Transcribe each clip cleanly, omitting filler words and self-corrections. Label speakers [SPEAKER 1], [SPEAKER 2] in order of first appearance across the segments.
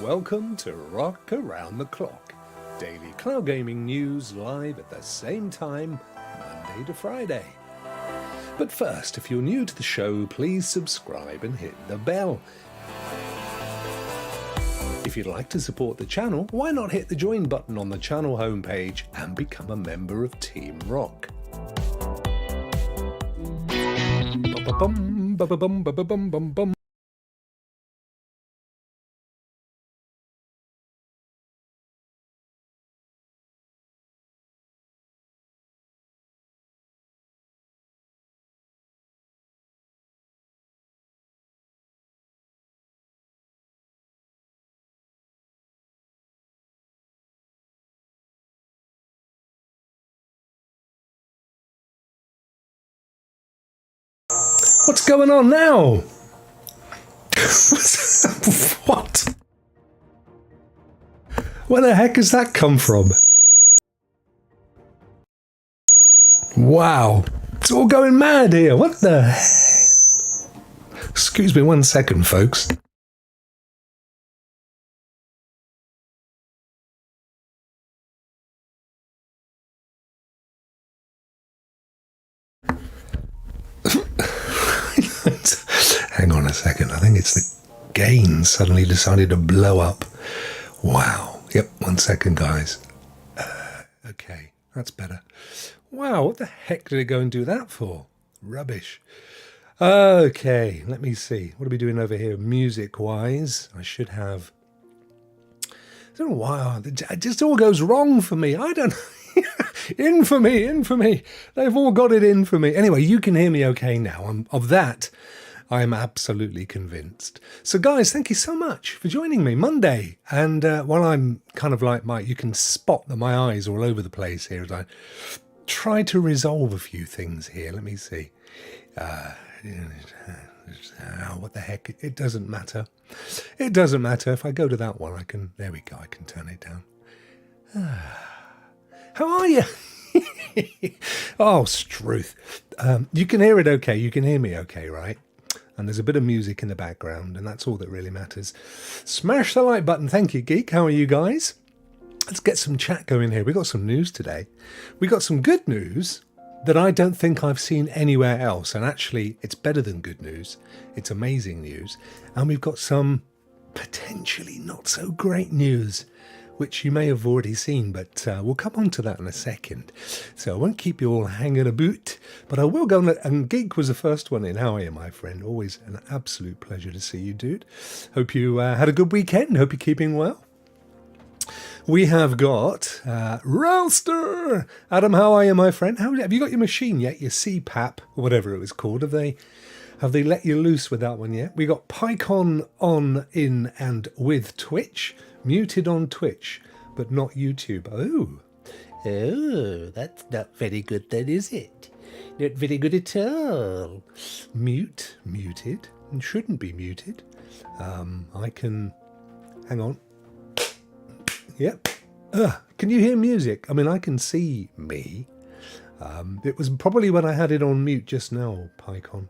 [SPEAKER 1] Welcome to Rokk Around the Clock, daily cloud gaming news live at the same time, Monday to Friday. But first, if you're new to the show, please subscribe and hit the bell. If you'd like to support the channel, why not hit the join button on the channel homepage and become a member of Team Rokk. Ba-ba-bum, ba-ba-bum, ba-ba-bum, bum-bum. What's going on now? What? Where the heck has that come from? Wow. It's all going mad here. What the heck? Excuse me 1 second, folks. Hang on a second, I think it's the gain suddenly decided to blow up. Wow. Yep, 1 second, guys. Okay, that's better. Wow, what the heck did it go and do that for? Rubbish. Okay, let me see. What are we doing over here music-wise? I should have... I don't know why. It just all goes wrong for me. I don't know. Infamy. They've all got it in for me. Anyway, you can hear me okay now. Of that, I'm absolutely convinced. So guys, thank you so much for joining me Monday. And while I'm kind of like you can spot that my eyes are all over the place here as I try to resolve a few things here. Let me see. What the heck? It doesn't matter. It doesn't matter. If I go to that one, I can... There we go. I can turn it down. How are you? Oh, Struth. You can hear it okay. You can hear me okay, right? And there's a bit of music in the background, and that's all that really matters. Smash the like button. Thank you, Geek. How are you guys? Let's get some chat going here. We got some news today. We got some good news that I don't think I've seen anywhere else. And actually, it's better than good news. It's amazing news. And we've got some potentially not so great news, which you may have already seen, but we'll come on to that in a second. So I won't keep you all hanging about, but I will go and Geek was the first one in. How are you, my friend? Always an absolute pleasure to see you, dude. Hope you had a good weekend. Hope you're keeping well. We have got Ralster. Adam, how are you, my friend? Have you got your machine yet? Your CPAP, or whatever it was called. Have they let you loose with that one yet? We got PyCon on, in, and with Twitch. Muted on Twitch, but not YouTube. Oh, that's not very good then, is it? Not very good at all. Muted, and shouldn't be muted. I can... Hang on. Yep. Can you hear music? I mean, I can see me. It was probably when I had it on mute just now, PyCon.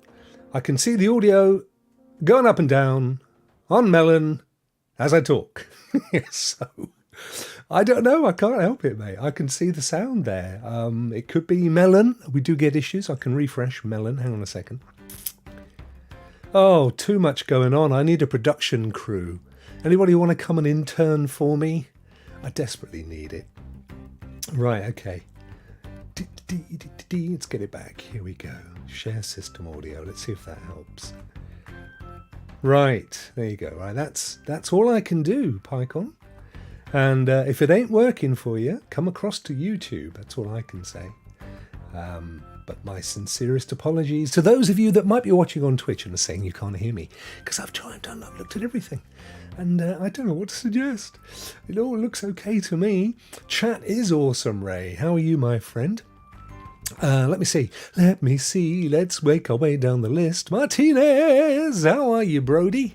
[SPEAKER 1] I can see the audio going up and down on Melon as I talk. So, I don't know. I can't help it, mate. I can see the sound there. It could be Melon. We do get issues. I can refresh Melon. Hang on a second. Oh, too much going on. I need a production crew. Anybody want to come and intern for me? I desperately need it. Right, okay. Let's get it back. Here we go. Share system audio. Let's see if that helps. Right, there you go. Right, that's all I can do, PyCon. And if it ain't working for you, come across to YouTube. That's all I can say. But my sincerest apologies to those of you that might be watching on Twitch and are saying you can't hear me, because I've looked at everything, and I don't know what to suggest. It all looks okay to me. Chat is awesome, Ray. How are you, my friend? Let me see. Let's make our way down the list. Martinez, how are you, Brody?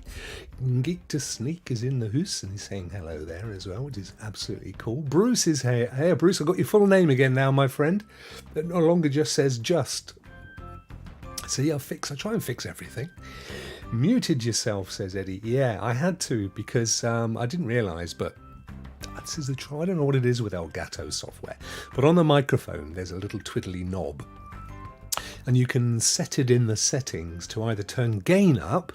[SPEAKER 1] Geek to Sneak is in the house, and he's saying hello there as well, which is absolutely cool. Bruce is here. Hey, Bruce, I've got your full name again now, my friend. It no longer just says just. See, I try and fix everything. Muted yourself, says Eddie. Yeah, I had to because I didn't realise, but this is the try. I don't know what it is with Elgato software, but on the microphone there's a little twiddly knob, and you can set it in the settings to either turn gain up,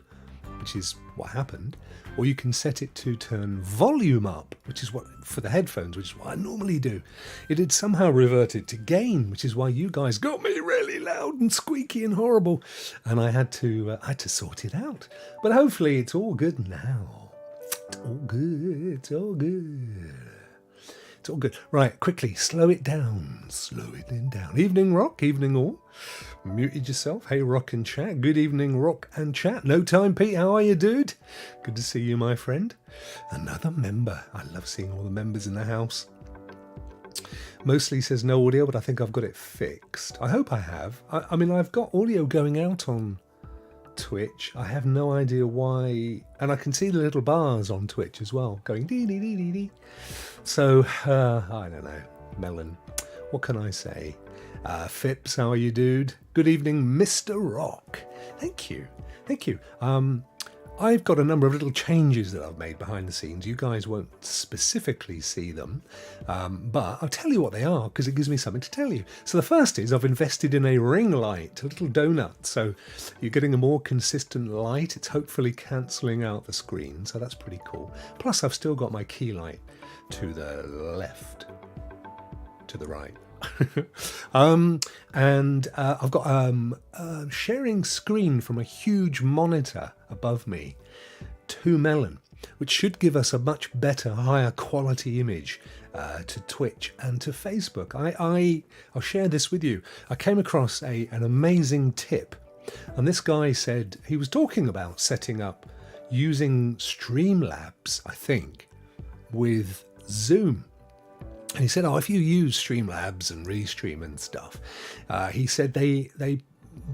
[SPEAKER 1] which is what happened, or you can set it to turn volume up, which is what for the headphones, which is what I normally do. It had somehow reverted to gain, which is why you guys got me really loud and squeaky and horrible, and I had to sort it out. But hopefully it's all good now. It's all good. It's all good. It's all good. Right, quickly, slow it down. Slow it down. Evening, Rokk. Evening, all. Muted yourself. Hey, Rokk and chat. Good evening, Rokk and chat. No time, Pete. How are you, dude? Good to see you, my friend. Another member. I love seeing all the members in the house. Mostly says no audio, but I think I've got it fixed. I hope I have. I mean, I've got audio going out on Twitch. I have no idea why. And I can see the little bars on Twitch as well, going dee dee dee dee dee. So, I don't know. Melon. What can I say? Phipps, how are you, dude? Good evening, Mr. Rokk. Thank you. Thank you. I've got a number of little changes that I've made behind the scenes. You guys won't specifically see them, but I'll tell you what they are because it gives me something to tell you. So the first is I've invested in a ring light, a little donut. So you're getting a more consistent light. It's hopefully cancelling out the screen. So that's pretty cool. Plus I've still got my key light to the left, to the right. And I've got a sharing screen from a huge monitor above me to Melon, which should give us a much better, higher quality image to Twitch and to Facebook. I'll share this with you. I came across an amazing tip, and this guy said he was talking about setting up using Streamlabs, I think, with Zoom. And he said, if you use Streamlabs and Restream and stuff, he said they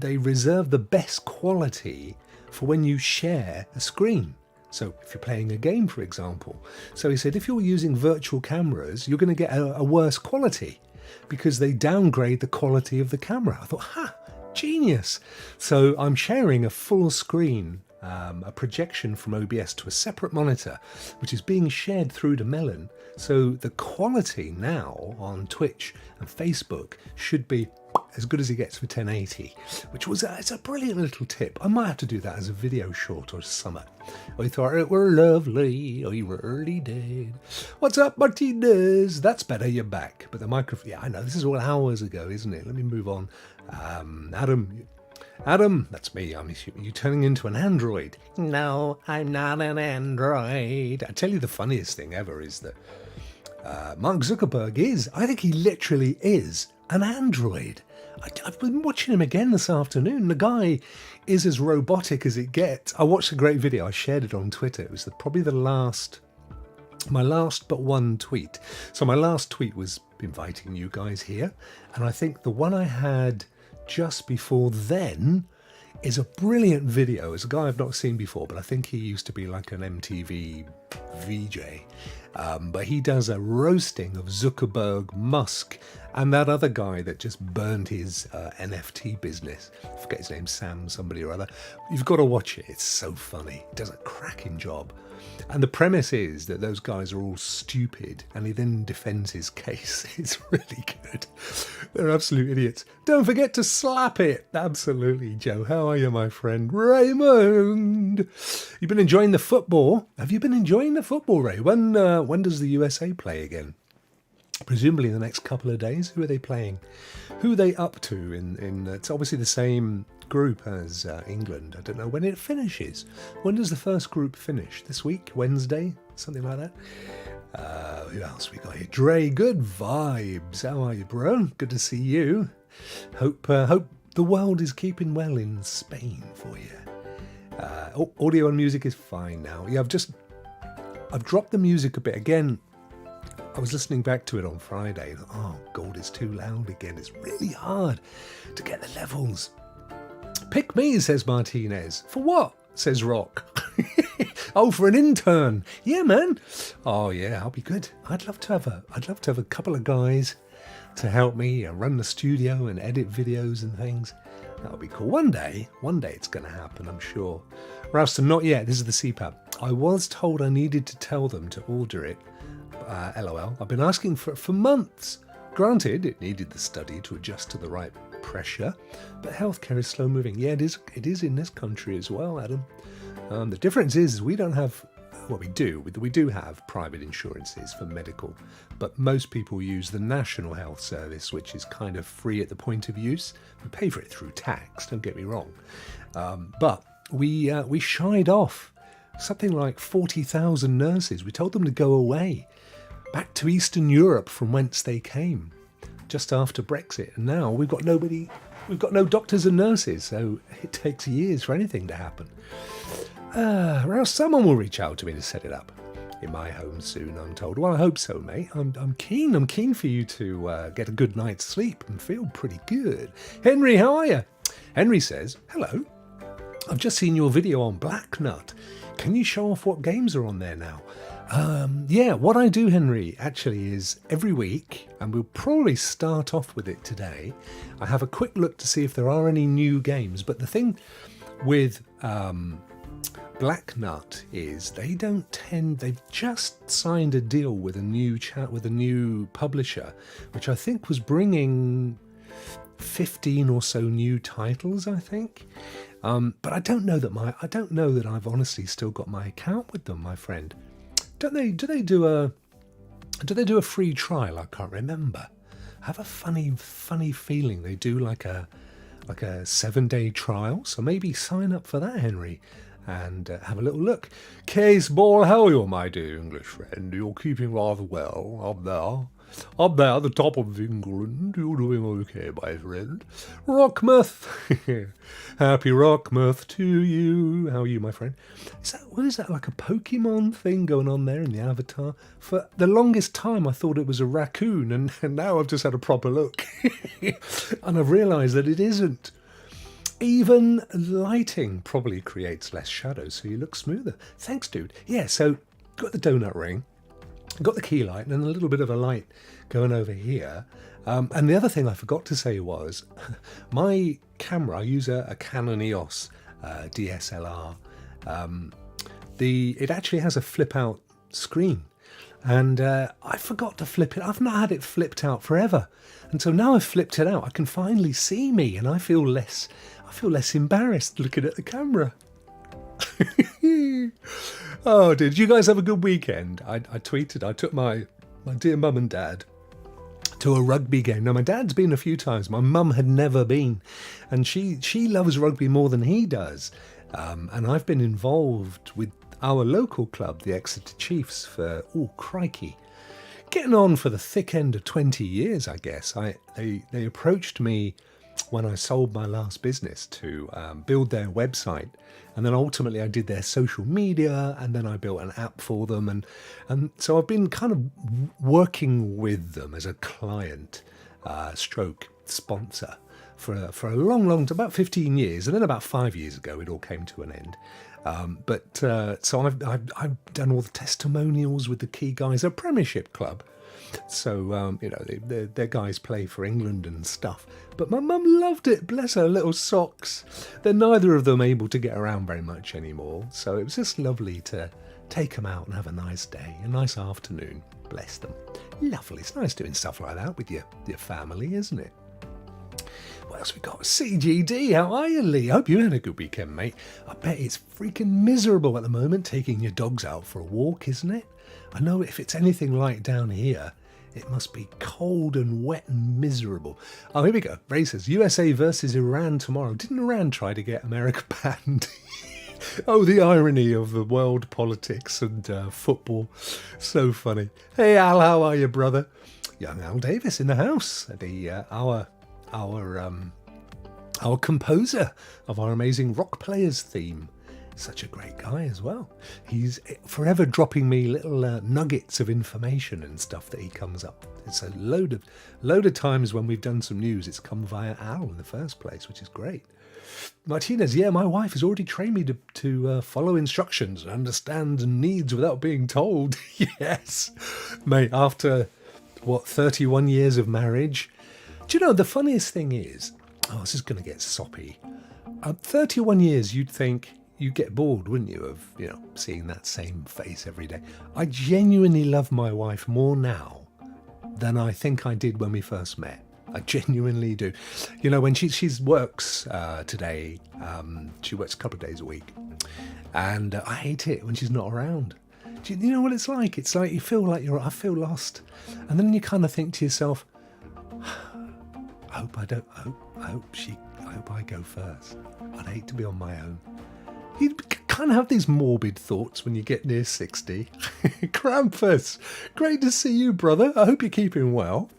[SPEAKER 1] reserve the best quality for when you share a screen. So if you're playing a game, for example. So he said, if you're using virtual cameras, you're going to get a worse quality because they downgrade the quality of the camera. I thought, genius. So I'm sharing a full screen, a projection from OBS to a separate monitor, which is being shared through to Melon. So the quality now on Twitch and Facebook should be as good as it gets for 1080, which was it's a brilliant little tip. I might have to do that as a video short or something. I thought it were lovely. Oh, you were early dead. What's up, Martinez? That's better. You're back. But the microphone. Yeah, I know. This is all hours ago, isn't it? Let me move on. Adam, that's me. I'm assuming you're turning into an android. No, I'm not an android. I tell you, the funniest thing ever is that Mark Zuckerberg I think he literally is an android. I've been watching him again this afternoon. The guy is as robotic as it gets. I watched a great video. I shared it on Twitter. It was probably my last but one tweet. So my last tweet was inviting you guys here. And I think the one I had just before then is a brilliant video. It's a guy I've not seen before, but I think he used to be like an MTV VJ. But he does a roasting of Zuckerberg, Musk, and that other guy that just burned his NFT business. I forget his name, Sam somebody or other. You've got to watch it. It's so funny. He does a cracking job. And the premise is that those guys are all stupid, and he then defends his case. It's really good. They're absolute idiots. Don't forget to slap it. Absolutely, Joe. How are you, my friend? Raymond! You've been enjoying the football? Have you been enjoying the football, Ray? When does the USA play again? Presumably in the next couple of days. Who are they playing? Who are they up to? It's obviously the same group as England. I don't know when it finishes. When does the first group finish? This week? Wednesday? Something like that? Who else we got here? Dre, good vibes. How are you, bro? Good to see you. Hope the world is keeping well in Spain for you. Audio and music is fine now. Yeah, I've dropped the music a bit again. I was listening back to it on Friday. Oh, God, it's too loud again. It's really hard to get the levels. Pick me, says Martinez. For what? Says Rokk. Oh, for an intern. Yeah, man. Oh, yeah, I'll be good. I'd love to have a couple of guys to help me run the studio and edit videos and things. That would be cool. One day it's going to happen, I'm sure. Ralston, not yet. This is the CPAP. I was told I needed to tell them to order it. LOL. I've been asking for it for months. Granted, it needed the study to adjust to the right pressure, but healthcare is slow moving. Yeah, it is in this country as well, Adam. The difference is we don't have, well, we do have private insurances for medical, but most people use the National Health Service, which is kind of free at the point of use. We pay for it through tax, don't get me wrong. But we shied off something like 40,000 nurses. We told them to go away, back to Eastern Europe from whence they came, just after Brexit. And now we've got no doctors and nurses, so it takes years for anything to happen. Well, someone will reach out to me to set it up in my home soon, I'm told. Well, I hope so, mate. I'm keen for you to get a good night's sleep and feel pretty good. Henry, how are you? Henry says, hello. I've just seen your video on Black Nut. Can you show off what games are on there now? Yeah, what I do, Henry, actually is every week, and we'll probably start off with it today, I have a quick look to see if there are any new games. But the thing with Black Nut is they've just signed a deal with a new publisher, which I think was bringing 15 or so new titles, I think. But I don't know that I've honestly still got my account with them, my friend. Do they do a free trial? I can't remember. I have a funny feeling they do like a 7-day trial. So maybe sign up for that, Henry, and have a little look. Case Ball, how are you, my dear English friend? You're keeping rather well up there. Up there at the top of England, you're doing okay, my friend. Rockmouth, happy Rockmouth to you. How are you, my friend? What is that, like a Pokemon thing going on there in the avatar? For the longest time, I thought it was a raccoon, and now I've just had a proper look. And I've realised that it isn't. Even lighting probably creates less shadows, so you look smoother. Thanks, dude. Yeah, so got the donut ring. Got the key light and then a little bit of a light going over here. And the other thing I forgot to say was my camera, I use a Canon EOS DSLR. It actually has a flip out screen, and I forgot to flip it. I've not had it flipped out forever. And so now I've flipped it out, I can finally see me, and I feel less embarrassed looking at the camera. Oh, did you guys have a good weekend? I tweeted, I took my dear mum and dad to a rugby game. Now, my dad's been a few times. My mum had never been. And she loves rugby more than he does. And I've been involved with our local club, the Exeter Chiefs, for, crikey, getting on for the thick end of 20 years, I guess. They approached me when I sold my last business to build their website, and then ultimately I did their social media, and then I built an app for them, and so I've been kind of working with them as a client stroke sponsor for a long about 15 years, and then about 5 years ago it all came to an end. So I've done all the testimonials with the key guys, a Premiership club. So, their guys play for England and stuff. But my mum loved it, bless her little socks. They're neither of them able to get around very much anymore. So it was just lovely to take them out and have a nice day, a nice afternoon. Bless them. Lovely. It's nice doing stuff like that with your family, isn't it? What else we got? CGD, how are you, Lee? Hope you had a good weekend, mate. I bet it's freaking miserable at the moment taking your dogs out for a walk, isn't it? I know if it's anything like down here, it must be cold and wet and miserable. Oh, here we go. Ray says, USA versus Iran tomorrow. Didn't Iran try to get America banned? Oh, the irony of the world politics and football. So funny. Hey, Al, how are you, brother? Young Al Davis in the house. Our composer of our amazing Rock Players theme. Such a great guy as well. He's forever dropping me little nuggets of information and stuff that he comes up. It's a load of times when we've done some news, it's come via Al in the first place, which is great. Martinez, yeah, my wife has already trained me to follow instructions and understand needs without being told. Yes, mate, after 31 years of marriage. Do you know, the funniest thing is, Oh, this is going to get soppy. 31 years, you'd think you'd get bored, wouldn't you, of, seeing that same face every day. I genuinely love my wife more now than I think I did when we first met. I genuinely do. When she works today, she works a couple of days a week, and I hate it when she's not around. You know what it's like? It's like you feel like I feel lost, and then you kind of think to yourself, I hope I go first. I'd hate to be on my own. You kind of have these morbid thoughts when you get near 60. Krampus, great to see you, brother. I hope you're keeping well.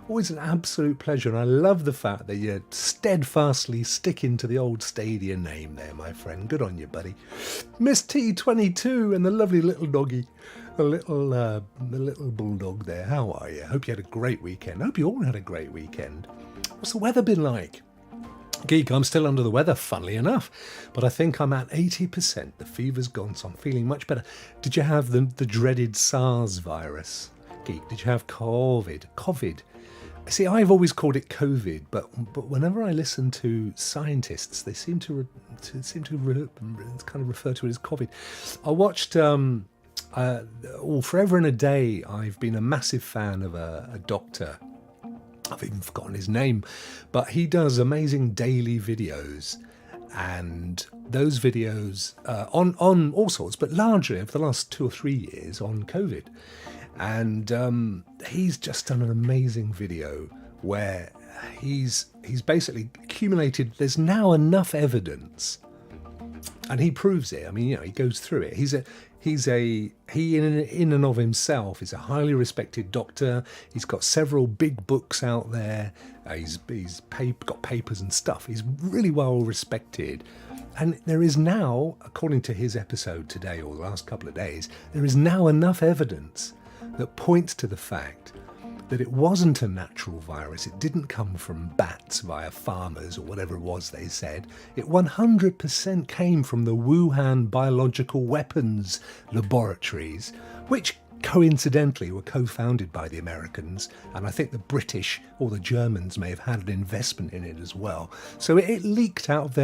[SPEAKER 1] Always an absolute pleasure, and I love the fact that you're steadfastly sticking to the old Stadia name there, my friend. Good on you, buddy. Miss T22 and the lovely little doggy, the little bulldog there. How are you? Hope you had a great weekend. Hope you all had a great weekend. What's the weather been like? Geek, I'm still under the weather, funnily enough, but I think I'm at 80%. The fever's gone, so I'm feeling much better. Did you have the dreaded SARS virus? Geek, did you have COVID? See, I've always called it COVID, but whenever I listen to scientists, they seem to kind of refer to it as COVID. I watched Forever and a Day. I've been a massive fan of a doctor. I've even forgotten his name, but he does amazing daily videos, and those videos on all sorts, but largely over the last 2 or 3 years on COVID. And he's just done an amazing video where he's basically accumulated. There's now enough evidence, and he proves it. I mean, he goes through it. He in and of himself is a highly respected doctor. He's got several big books out there. He's got papers and stuff. He's really well respected. And there is now, according to his episode today or the last couple of days, there is now enough evidence that points to the fact that it wasn't a natural virus. It didn't come from bats via farmers or whatever it was they said. It 100% came from the Wuhan biological weapons laboratories, which coincidentally were co-founded by the Americans, and I think the British or the Germans may have had an investment in it as well. So it leaked out of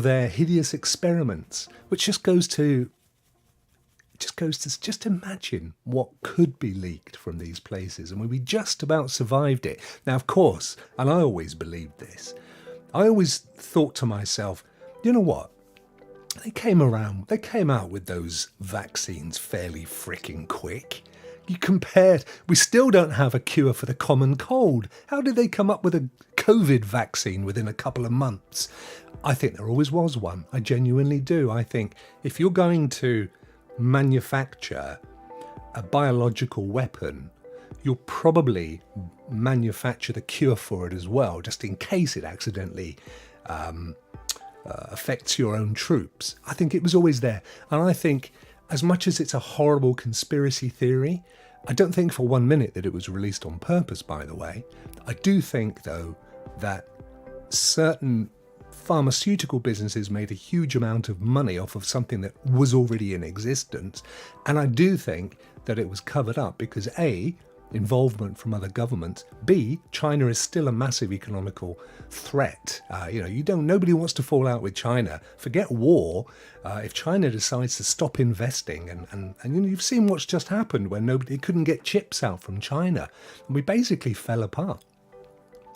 [SPEAKER 1] their hideous experiments, which just imagine what could be leaked from these places, and we just about survived it. Now, of course, and I always believed this, I always thought to myself, you know what? They came out with those vaccines fairly freaking quick. We still don't have a cure for the common cold. How did they come up with a COVID vaccine within a couple of months? I think there always was one. I genuinely do. I think if you're going to manufacture a biological weapon, you'll probably manufacture the cure for it as well, just in case it accidentally affects your own troops. I think it was always there. And I think, as much as it's a horrible conspiracy theory, I don't think for 1 minute that it was released on purpose, by the way. I do think, though, that certain pharmaceutical businesses made a huge amount of money off of something that was already in existence. And I do think that it was covered up because A, involvement from other governments, B, China is still a massive economical threat. Nobody wants to fall out with China. Forget war. If China decides to stop investing, and you've seen what's just happened when nobody couldn't get chips out from China, and we basically fell apart.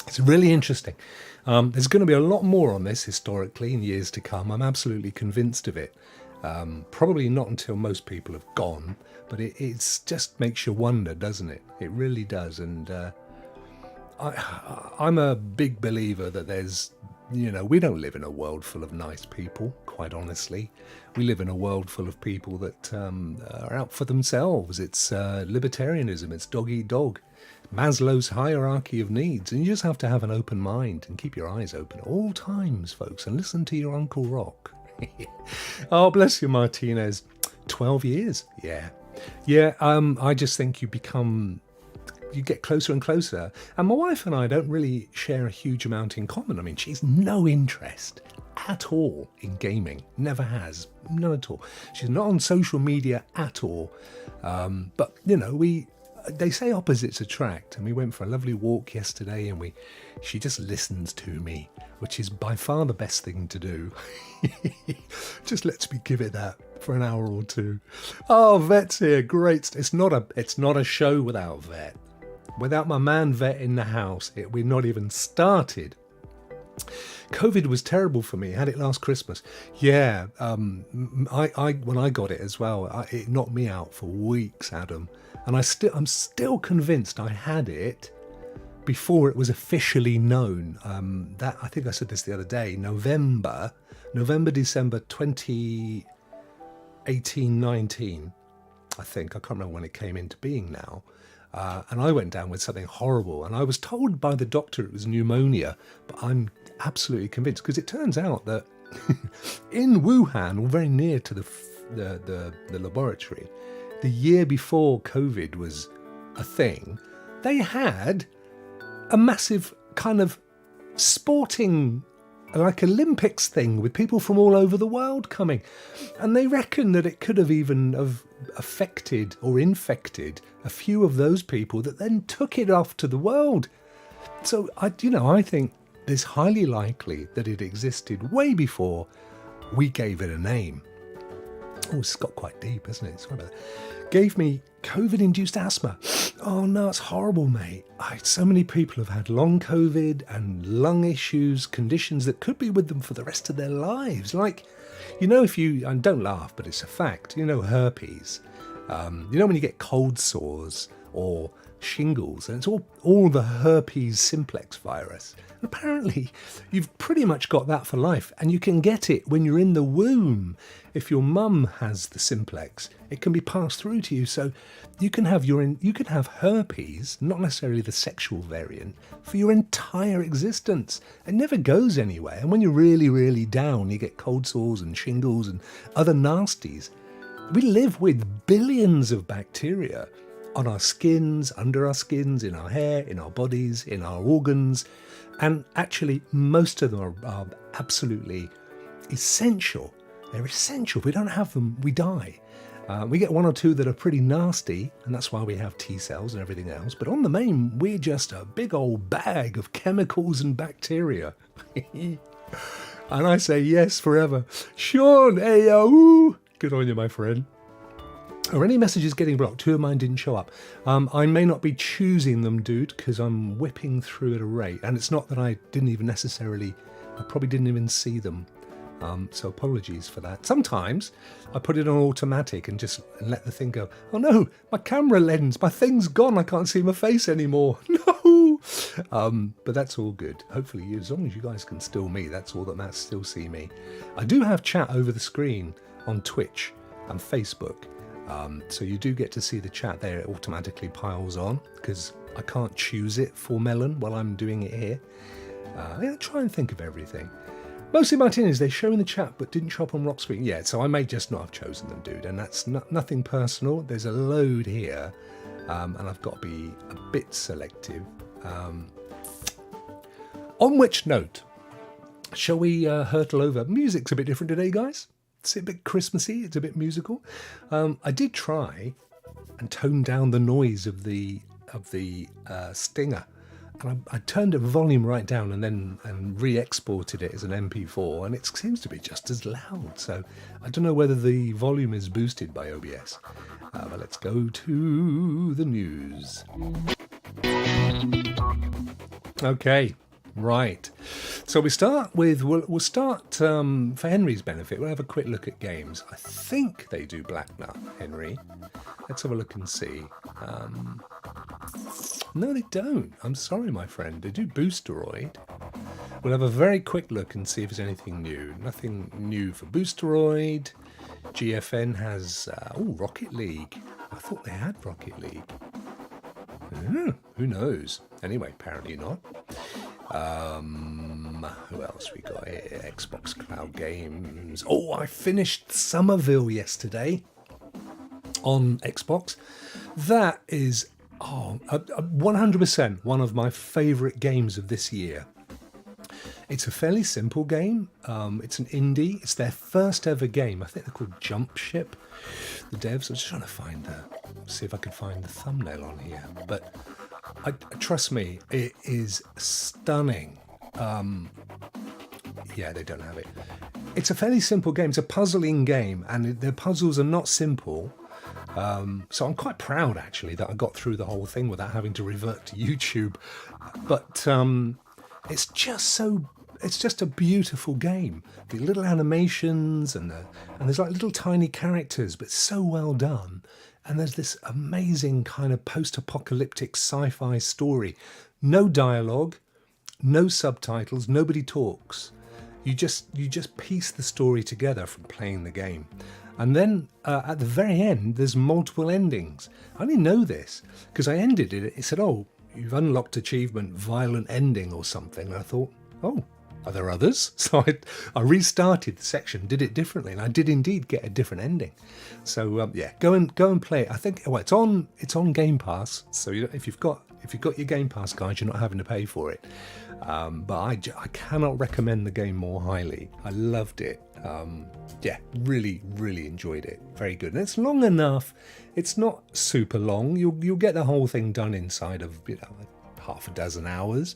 [SPEAKER 1] It's really interesting. There's going to be a lot more on this historically in years to come. I'm absolutely convinced of it. Probably not until most people have gone, but it's just makes you wonder, doesn't it? It really does. And I'm a big believer that we don't live in a world full of nice people, quite honestly. We live in a world full of people that are out for themselves. It's libertarianism, it's dog eat dog. Maslow's hierarchy of needs, and you just have to have an open mind and keep your eyes open at all times, folks, and listen to your Uncle Rokk. Oh, bless you, Martinez. 12 years, yeah. I just think you get closer and closer, and my wife and I don't really share a huge amount in common. I mean, she's no interest at all in gaming, never has, none at all. She's not on social media at all, but they say opposites attract, and we went for a lovely walk yesterday, and she just listens to me, which is by far the best thing to do. Just lets me give it that for an hour or two. Oh, Vet's here, great. It's not a show without Vet. Without my man Vet in the house, we're not even started. COVID was terrible for me. I had it last Christmas. Yeah, when I got it as well, it knocked me out for weeks, Adam. And I'm still convinced I had it before it was officially known. That I think I said this the other day. November, December 2018-19. I think I can't remember when it came into being now. And I went down with something horrible, and I was told by the doctor it was pneumonia, but I'm absolutely convinced, because it turns out that in Wuhan, or very near to the laboratory, the year before COVID was a thing, they had a massive kind of sporting, like Olympics thing, with people from all over the world coming, and they reckon that it could have even affected or infected a few of those people that then took it off to the world. So I think it's highly likely that it existed way before we gave it a name. Oh, it's got quite deep, isn't it? Sorry about that. Gave me COVID-induced asthma. Oh no, it's horrible, mate. So many people have had long COVID and lung issues, conditions that could be with them for the rest of their lives. Like, if you, and don't laugh, but it's a fact, herpes. When you get cold sores or shingles, and it's all the herpes simplex virus. And apparently, you've pretty much got that for life, and you can get it when you're in the womb. If your mum has the simplex, it can be passed through to you. So you can have herpes, not necessarily the sexual variant, for your entire existence. It never goes anywhere. And when you're really, really down, you get cold sores and shingles and other nasties. We live with billions of bacteria on our skins, under our skins, in our hair, in our bodies, in our organs. And actually, most of them are absolutely essential. They're essential. If we don't have them, we die. We get one or two that are pretty nasty, and that's why we have T cells and everything else. But on the main, we're just a big old bag of chemicals and bacteria. And I say yes forever. Sean, hey, good on you, my friend. Are any messages getting blocked? Two of mine didn't show up. I may not be choosing them, dude, because I'm whipping through at a rate. And it's not that I probably didn't even see them. So apologies for that. Sometimes I put it on automatic and just let the thing go. Oh no, my camera lens, my thing's gone. I can't see my face anymore. No. But that's all good. Hopefully, as long as you guys can still me, that's all that matters, still see me. I do have chat over the screen on Twitch and Facebook. So you do get to see the chat there. It automatically piles on because I can't choose it for Melon while I'm doing it here. I try and think of everything. Mostly Martinez, they show in the chat but didn't show up on Rock screen. Yeah, so I may just not have chosen them, dude. And that's nothing personal. There's a load here. And I've got to be a bit selective. On which note, shall we hurtle over? Music's a bit different today, guys. It's a bit Christmassy. It's a bit musical. I did try and tone down the noise of the stinger. And I turned the volume right down and re-exported it as an MP4, and it seems to be just as loud. So I don't know whether the volume is boosted by OBS. But let's go to the news. Okay, right. So we'll start for Henry's benefit. We'll have a quick look at games. I think they do Black Nut, Henry. Let's have a look and see. No, they don't. I'm sorry, my friend. They do Boosteroid. We'll have a very quick look and see if there's anything new. Nothing new for Boosteroid. GFN has... Rocket League. I thought they had Rocket League. Who knows? Anyway, apparently not. Who else we got here? Xbox Cloud Games. Oh, I finished Somerville yesterday on Xbox. That is 100% one of my favourite games of this year. It's a fairly simple game. It's an indie. It's their first ever game. I think they're called Jump Ship, the devs. I'm just trying to see if I can find the thumbnail on here. But trust me, it is stunning. Yeah, they don't have it. It's a fairly simple game. It's a puzzling game, and the puzzles are not simple. So I'm quite proud, actually, that I got through the whole thing without having to revert to YouTube. But it's just a beautiful game. The little animations and there's like little tiny characters, but so well done. And there's this amazing kind of post-apocalyptic sci-fi story. No dialogue, no subtitles, nobody talks. You just piece the story together from playing the game. And then at the very end, there's multiple endings. I didn't know this because I ended it. It said, "Oh, you've unlocked achievement, violent ending," or something. And I thought, "Oh, are there others?" So I restarted the section, did it differently, and I did indeed get a different ending. So yeah, go and play it. I think it's on Game Pass. So if you've got your Game Pass guide, you're not having to pay for it. But I cannot recommend the game more highly. I loved it. Yeah, really, really enjoyed it. Very good. And it's long enough. It's not super long. You'll get the whole thing done inside of half a dozen hours.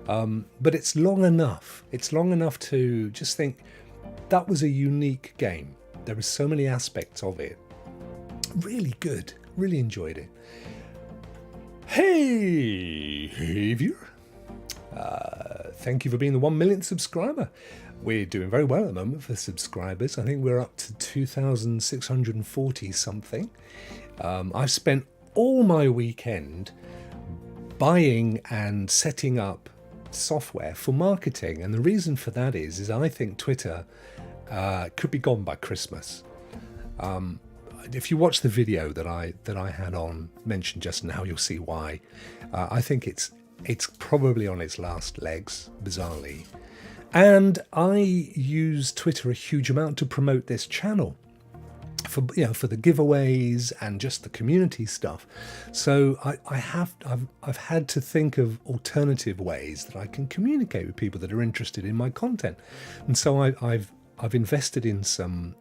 [SPEAKER 1] But it's long enough. It's long enough to just think that was a unique game. There were so many aspects of it. Really good. Really enjoyed it. Hey viewer. Thank you for being the 1 millionth subscriber. We're doing very well at the moment for subscribers. I think we're up to 2,640 something. I've spent all my weekend buying and setting up software for marketing, and the reason for that is I think Twitter could be gone by Christmas. If you watch the video that I had on mentioned just now, you'll see why. I think it's probably on its last legs, bizarrely. And I use Twitter a huge amount to promote this channel for the giveaways and just the community stuff. So I've had to think of alternative ways that I can communicate with people that are interested in my content. And so I've invested in some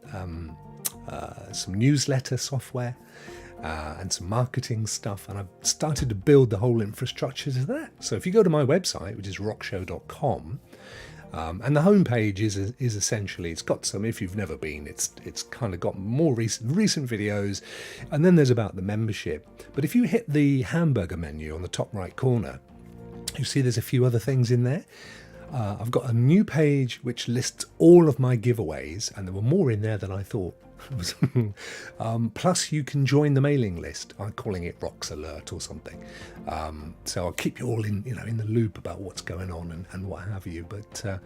[SPEAKER 1] newsletter software and some marketing stuff, and I've started to build the whole infrastructure to that. So if you go to my website, which is rockshow.com, and the homepage is essentially, it's got some, if you've never been, it's kind of got more recent videos, and then there's about the membership. But if you hit the hamburger menu on the top right corner, you see there's a few other things in there. I've got a new page which lists all of my giveaways, and there were more in there than I thought. Plus you can join the mailing list. I'm calling it Rokk's Alert or something. So I'll keep you all in the loop about what's going on and what have you. But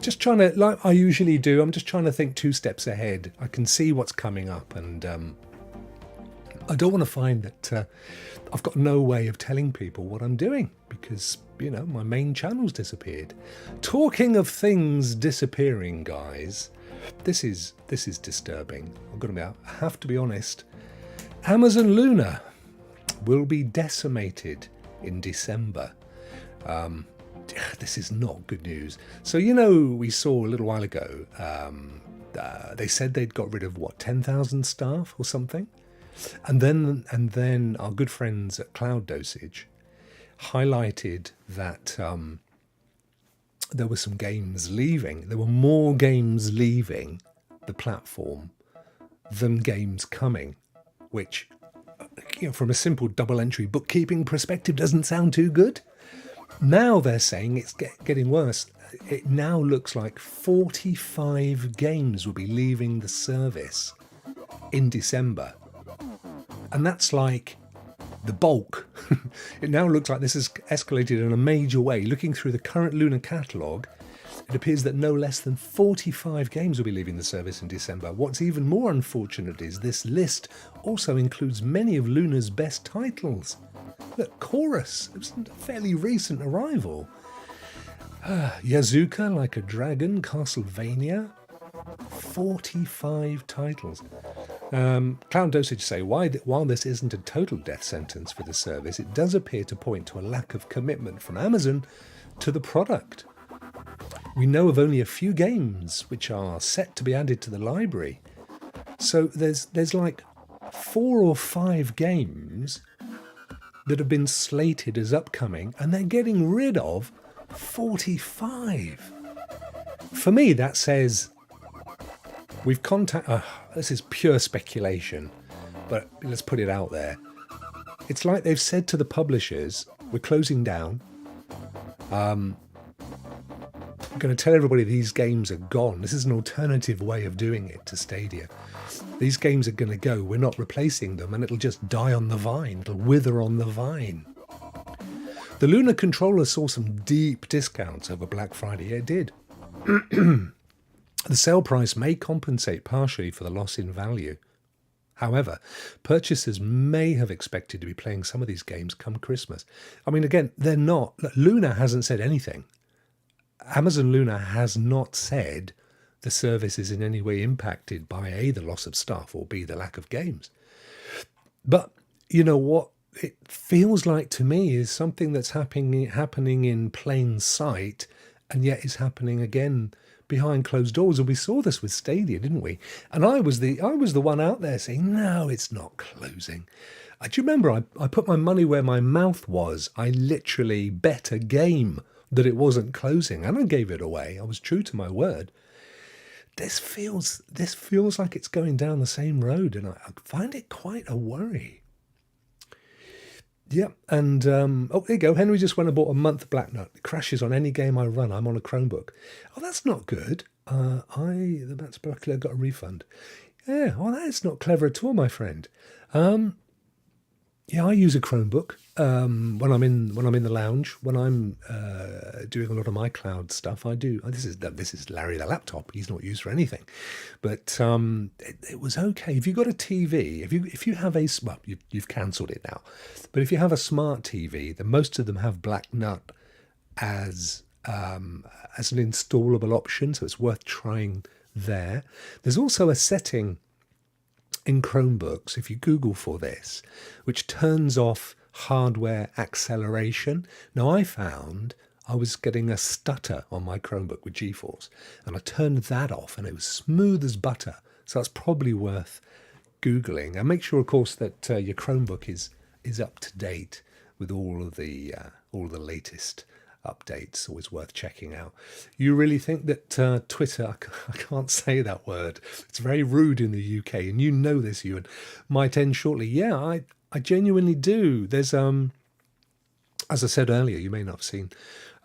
[SPEAKER 1] just trying to, like I usually do, I'm just trying to think 2 steps ahead. I can see what's coming up, and I don't want to find that I've got no way of telling people what I'm doing because my main channel's disappeared. Talking of things disappearing, guys, this is disturbing. I have to be honest. Amazon Luna will be decimated in December. This is not good news. So we saw a little while ago. They said they'd got rid of 10,000 staff or something, and then our good friends at Cloud Dosage highlighted that there were some games leaving. There were more games leaving the platform than games coming, which, from a simple double entry bookkeeping perspective, doesn't sound too good. Now they're saying it's getting worse. It now looks like 45 games will be leaving the service in December. And that's like the bulk. It now looks like this has escalated in a major way. Looking through the current Luna catalogue, it appears that no less than 45 games will be leaving the service in December. What's even more unfortunate is this list also includes many of Luna's best titles. Look, Chorus, it was a fairly recent arrival. Yazuka Like a Dragon, Castlevania, 45 titles. Cloud Dosage say, while this isn't a total death sentence for the service, it does appear to point to a lack of commitment from Amazon to the product. We know of only a few games which are set to be added to the library. So there's like 4 or 5 games that have been slated as upcoming, and they're getting rid of 45. For me, that says we've this is pure speculation, but let's put it out there. It's like they've said to the publishers, we're closing down. I'm going to tell everybody these games are gone. This is an alternative way of doing it to Stadia. These games are going to go. We're not replacing them, and it'll just die on the vine. It'll wither on the vine. The Luna controller saw some deep discounts over Black Friday. It did. The sale price may compensate partially for the loss in value. However, purchasers may have expected to be playing some of these games come Christmas. I mean, again, they're not. Luna hasn't said anything. Amazon Luna has not said the service is in any way impacted by A, the loss of staff, or B, the lack of games. But you know what it feels like to me is something that's happening in plain sight, and yet is happening again behind closed doors. And we saw this with Stadia, didn't we? And I was the one out there saying, no, it's not closing. Do you remember I put my money where my mouth was? I literally bet a game that it wasn't closing, and I gave it away. I was true to my word. This feels like it's going down the same road, and I find it quite a worry. Yep, and oh, there you go. Henry just went and bought a month Black Nut. It crashes on any game I run. I'm on a Chromebook. Oh, that's not good. The Matt's Buckler got a refund. Yeah, well, that's not clever at all, my friend. Yeah, I use a Chromebook when I'm in the lounge. When I'm doing a lot of my cloud stuff, I do. This is Larry the laptop. He's not used for anything, but it was okay. If you've got a TV, if you have a you've cancelled it now, but if you have a smart TV, then most of them have Black Nut as an installable option, so it's worth trying there. There's also a setting in Chromebooks, if you Google for this, which turns off hardware acceleration. Now, I found I was getting a stutter on my Chromebook with GeForce, and I turned that off, and it was smooth as butter. So that's probably worth Googling. And make sure, of course, that your Chromebook is up to date with all of the latest updates. Always worth checking out. You really think that Twitter, I can't say that word, it's very rude in the UK, and you know this, Ewan, might end shortly? Yeah, I genuinely do. There's as I said earlier, you may not have seen,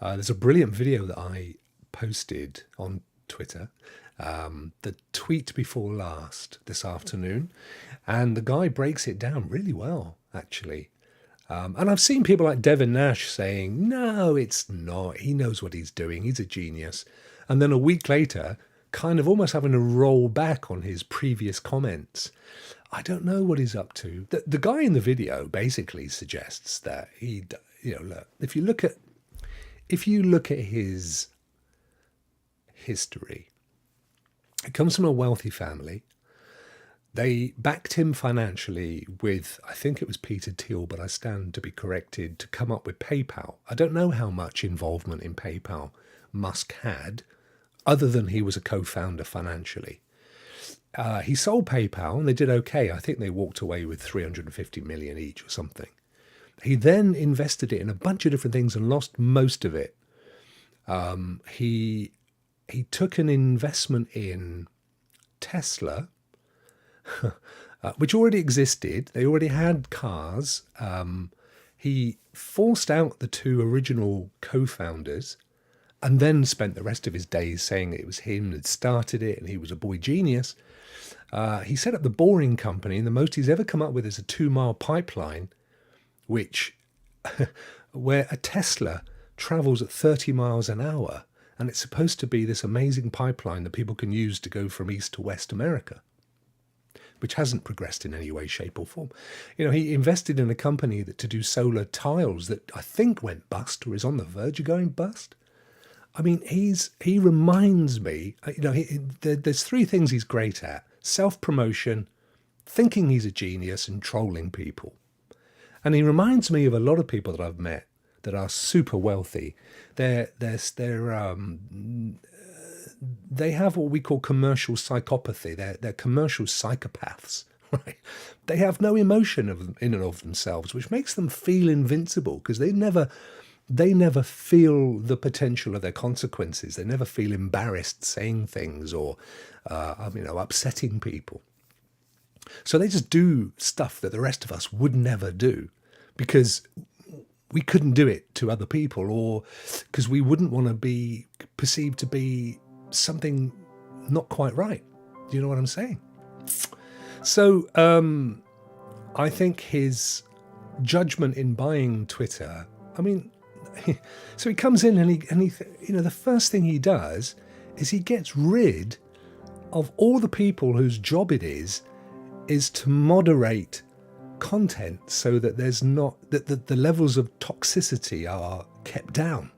[SPEAKER 1] there's a brilliant video that I posted on Twitter, the tweet before last this afternoon, and the guy breaks it down really well, actually. And I've seen people like Devin Nash saying, no, it's not. He knows what he's doing. He's a genius. And then a week later, kind of almost having to roll back on his previous comments. I don't know what he's up to. The guy in the video basically suggests that look, if you look at his history, it comes from a wealthy family. They backed him financially with, I think it was Peter Thiel, but I stand to be corrected, to come up with PayPal. I don't know how much involvement in PayPal Musk had, other than he was a co-founder financially. He sold PayPal, and they did okay. I think they walked away with 350 million each or something. He then invested it in a bunch of different things and lost most of it. He took an investment in Tesla, which already existed. They already had cars. He forced out the 2 original co-founders, and then spent the rest of his days saying it was him that started it and he was a boy genius. He set up the Boring Company, and the most he's ever come up with is a 2-mile pipeline, which where a Tesla travels at 30 miles an hour, and it's supposed to be this amazing pipeline that people can use to go from East to West America, which hasn't progressed in any way, shape or form. He invested in a company to do solar tiles that I think went bust, or is on the verge of going bust. I mean, he reminds me, there's 3 things he's great at: self-promotion, thinking he's a genius, and trolling people. And he reminds me of a lot of people that I've met that are super wealthy. They have what we call commercial psychopathy. They're commercial psychopaths, right? They have no emotion in and of themselves, which makes them feel invincible because they never feel the potential of their consequences. They never feel embarrassed saying things or upsetting people. So they just do stuff that the rest of us would never do because we couldn't do it to other people, or because we wouldn't want to be perceived to be something not quite right. Do you know what I'm saying? So I think his judgment in buying Twitter, so he comes in and he the first thing he does is he gets rid of all the people whose job it is to moderate content so that there's not that the levels of toxicity are kept down.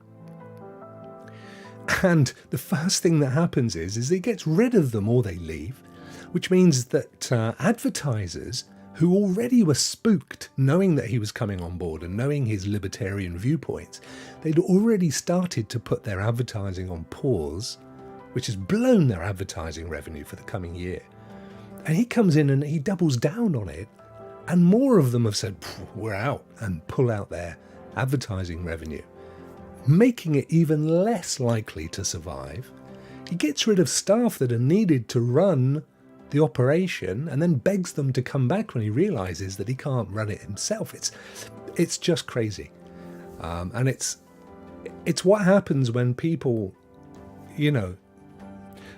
[SPEAKER 1] And the first thing that happens is he gets rid of them or they leave, which means that advertisers who already were spooked knowing that he was coming on board and knowing his libertarian viewpoints, they'd already started to put their advertising on pause, which has blown their advertising revenue for the coming year. And he comes in and he doubles down on it, and more of them have said, we're out, and pull out their advertising revenue, making it even less likely to survive. He gets rid of staff that are needed to run the operation and then begs them to come back when he realizes that he can't run it himself. It's just crazy. And it's what happens when people,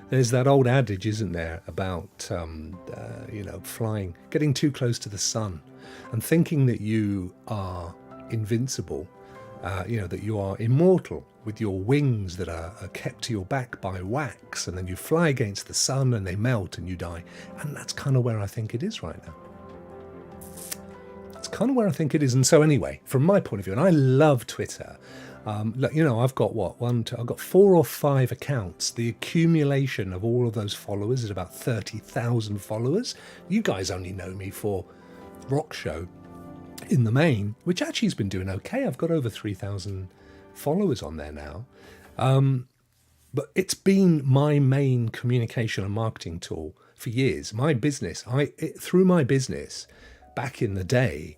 [SPEAKER 1] there's that old adage, isn't there, about, flying, getting too close to the sun and thinking that you are invincible, that you are immortal with your wings that are kept to your back by wax, and then you fly against the sun and they melt and you die. And that's kind of where I think it is right now. That's kind of where I think it is. And so anyway, from my point of view, and I love Twitter, I've got I've got 4 or 5 accounts. The accumulation of all of those followers is about 30,000 followers. You guys only know me for Rokk Show in the main, which actually has been doing okay. I've got over 3,000 followers on there now. But it's been my main communication and marketing tool for years. My business, through my business back in the day,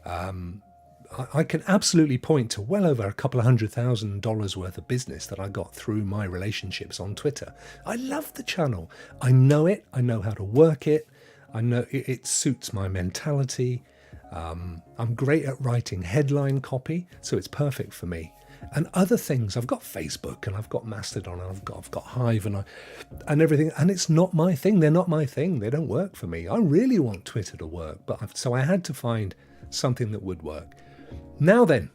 [SPEAKER 1] I can absolutely point to well over $200,000 worth of business that I got through my relationships on Twitter. I love the channel. I know it. I know how to work it. I know it suits my mentality. I'm great at writing headline copy, so it's perfect for me. And other things, I've got Facebook and I've got Mastodon and I've got Hive and everything, and it's not my thing. They're not my thing. They don't work for me. I really want Twitter to work, so I had to find something that would work. Now then,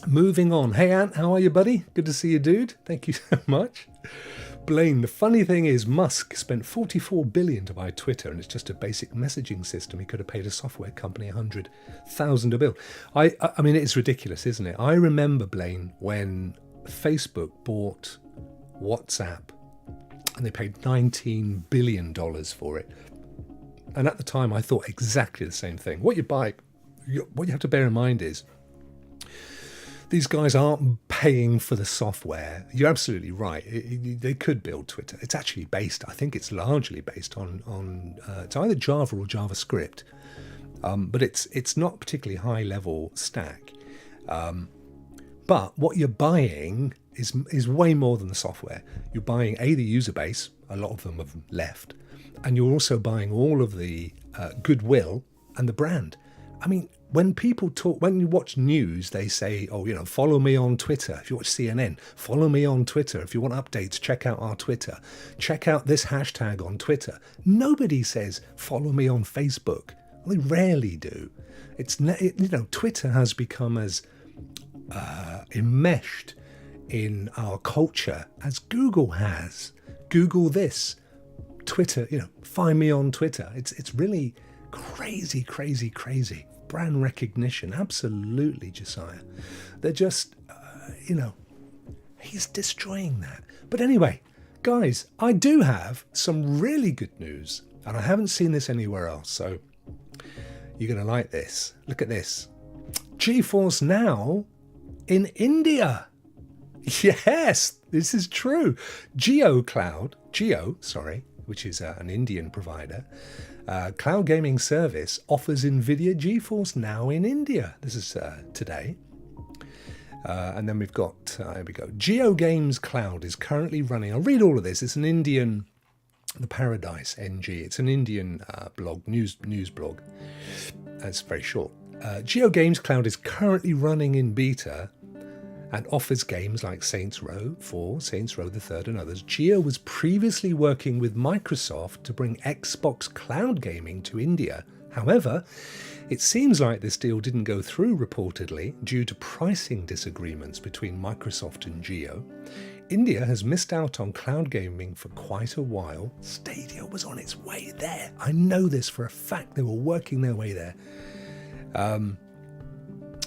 [SPEAKER 1] moving on. Hey Ant, how are you, buddy? Good to see you, dude. Thank you so much. Blaine, the funny thing is Musk spent $44 billion to buy Twitter, and it's just a basic messaging system. He could have paid a software company $100,000 a bill. I mean, it's ridiculous, isn't it? I remember, Blaine, when Facebook bought WhatsApp and they paid $19 billion for it. And at the time, I thought exactly the same thing. What you have to bear in mind is these guys aren't paying for the software. You're absolutely right. They could build Twitter. It's actually based, I think it's largely based on it's either Java or JavaScript, but it's not particularly high level stack. But what you're buying is way more than the software. You're buying the user base. A lot of them have left, and you're also buying all of the goodwill and the brand. I mean, when you watch news, they say, follow me on Twitter. If you watch CNN, follow me on Twitter. If you want updates, check out our Twitter. Check out this hashtag on Twitter. Nobody says, follow me on Facebook. Well, they rarely do. Twitter has become as enmeshed in our culture as Google has. Google this. Twitter, find me on Twitter. It's really crazy. Brand recognition, absolutely, Josiah. They're just, he's destroying that. But anyway, guys, I do have some really good news, and I haven't seen this anywhere else, so you're going to like this. Look at this. GeForce Now in India. Yes, this is true. Geo, which is an Indian provider, cloud gaming service offers NVIDIA GeForce Now in India. This is today. And then we've got, here we go. Geo Games Cloud is currently running. I'll read all of this. It's an Indian, the Paradise NG. It's an Indian blog, news blog. It's very short. Geo Games Cloud is currently running in beta and offers games like Saints Row 4, Saints Row the Third and others. Geo was previously working with Microsoft to bring Xbox cloud gaming to India. However, it seems like this deal didn't go through reportedly due to pricing disagreements between Microsoft and Geo. India has missed out on cloud gaming for quite a while. Stadia was on its way there. I know this for a fact. They were working their way there.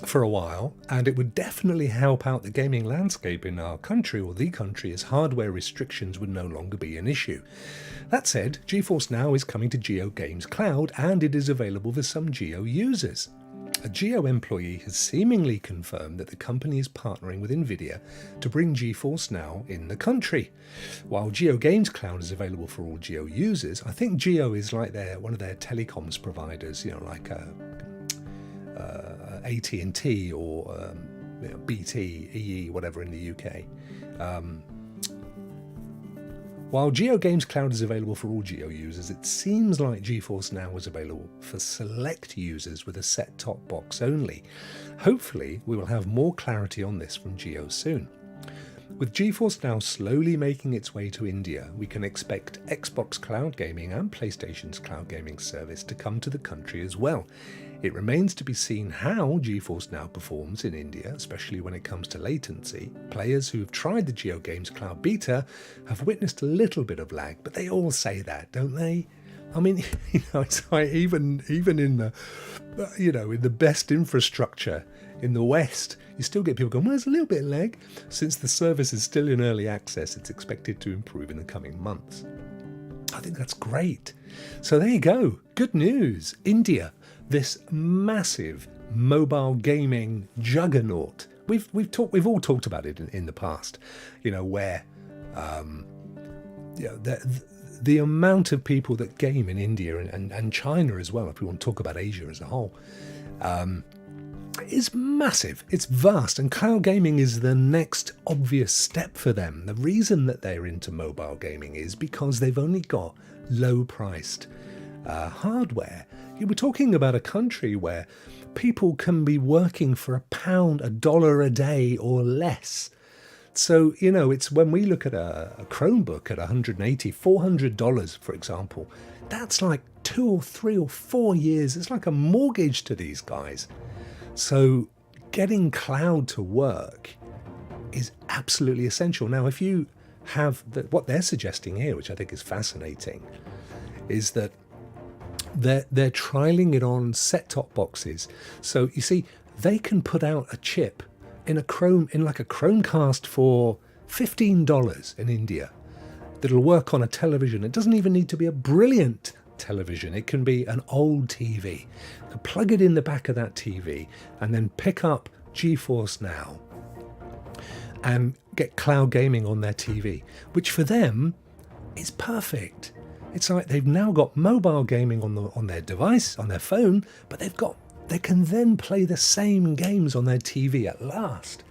[SPEAKER 1] For a while, and it would definitely help out the gaming landscape in our country, or the country, as hardware restrictions would no longer be an issue. That said, GeForce Now is coming to Geo Games Cloud, and it is available for some Geo users. A Geo employee has seemingly confirmed that the company is partnering with NVIDIA to bring GeForce Now in the country. While Geo Games Cloud is available for all Geo users, I think Geo is like one of their telecoms providers, like AT&T or BT, EE, whatever in the UK. While Geo Games Cloud is available for all Geo users, it seems like GeForce Now is available for select users with a set-top box only. Hopefully, we will have more clarity on this from Geo soon. With GeForce Now slowly making its way to India, we can expect Xbox Cloud Gaming and PlayStation's Cloud Gaming service to come to the country as well. It remains to be seen how GeForce Now performs in India, especially when it comes to latency. Players who have tried the Geo Games Cloud beta have witnessed a little bit of lag, but they all say that, don't they? I mean, it's like even in the, in the best infrastructure in the West, you still get people going, well, there's a little bit of lag. Since the service is still in early access, it's expected to improve in the coming months. I think that's great. So there you go. Good news. India, this massive mobile gaming juggernaut. We've all talked about it in the past, where the amount of people that game in India and China as well, if we want to talk about Asia as a whole, is massive. It's vast, and cloud gaming is the next obvious step for them. The reason that they're into mobile gaming is because they've only got low-priced hardware. You were talking about a country where people can be working for £1, $1 a day or less. So, it's when we look at a Chromebook at $180, $400, for example, that's like 2 or 3 or 4 years. It's like a mortgage to these guys. So getting cloud to work is absolutely essential. Now, if you have what they're suggesting here, which I think is fascinating, is that they're trialing it on set-top boxes. So you see, they can put out a chip in like a Chromecast for $15 in India that'll work on a television. It doesn't even need to be a brilliant television. It can be an old TV. You can plug it in the back of that TV and then pick up GeForce Now and get cloud gaming on their TV, which for them is perfect. It's like they've now got mobile gaming on their device, on their phone, but they can then play the same games on their TV at last.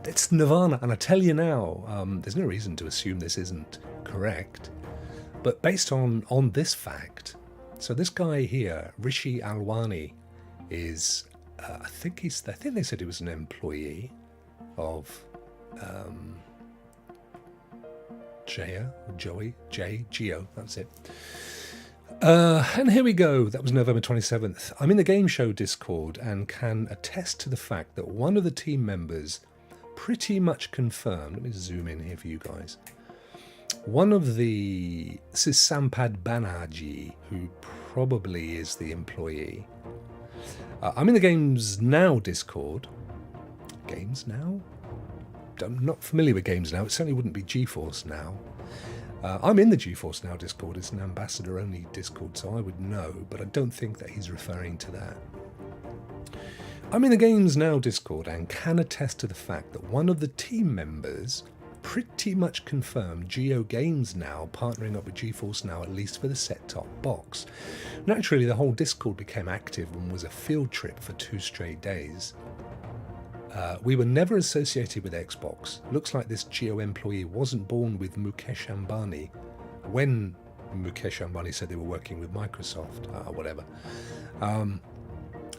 [SPEAKER 1] It's nirvana, and I tell you now, there's no reason to assume this isn't correct, but based on this fact, so this guy here, Rishi Alwani, is I think they said he was an employee of Geo, that's it. And here we go. That was November 27th. I'm in the game show Discord and can attest to the fact that one of the team members pretty much confirmed. Let me zoom in here for you guys. This is Sampad Banerjee, who probably is the employee. I'm in the Games Now Discord. Games Now? I'm not familiar with Games Now. It certainly wouldn't be GeForce Now. I'm in the GeForce Now Discord. It's an ambassador-only Discord, so I would know, but I don't think that he's referring to that. I'm in the Games Now Discord and can attest to the fact that one of the team members pretty much confirmed Geo Games Now partnering up with GeForce Now, at least for the set-top box. Naturally, the whole Discord became active and was a field trip for 2 straight days. We were never associated with Xbox. Looks like this Geo employee wasn't born with Mukesh Ambani when Mukesh Ambani said they were working with Microsoft, whatever.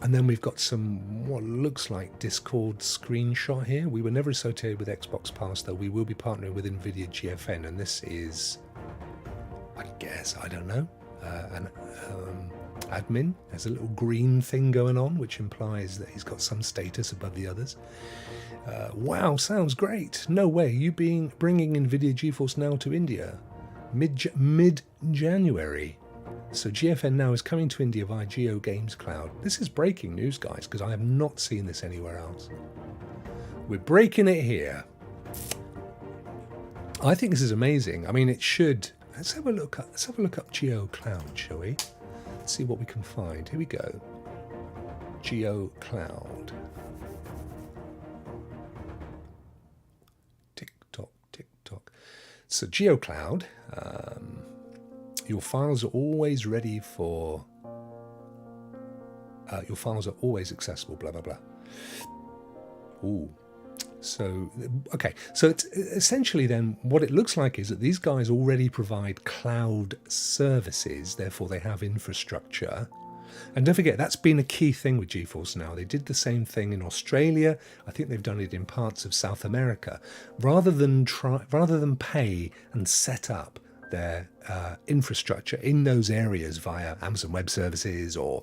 [SPEAKER 1] And then we've got some, what looks like Discord screenshot here. We were never associated with Xbox Pass, though we will be partnering with NVIDIA GFN, and this is, I guess, I don't know, an admin. There's a little green thing going on, which implies that he's got some status above the others. Wow, sounds great. No way, you bringing NVIDIA GeForce Now to India? Mid-January. So GFN Now is coming to India via Geo Games Cloud. This is breaking news, guys, because I have not seen this anywhere else. We're breaking it here. I think this is amazing. I mean, it should. Let's have a look up Geo Cloud, shall we? Let's see what we can find. Here we go. Geo Cloud. Tick-tock. So Geo Cloud. Your files are always ready for. Your files are always accessible. Blah blah blah. Ooh. So okay. So it's essentially then what it looks like is that these guys already provide cloud services. Therefore, they have infrastructure. And don't forget, that's been a key thing with GeForce Now. They did the same thing in Australia. I think they've done it in parts of South America. Rather than pay and set up their infrastructure in those areas via Amazon Web Services or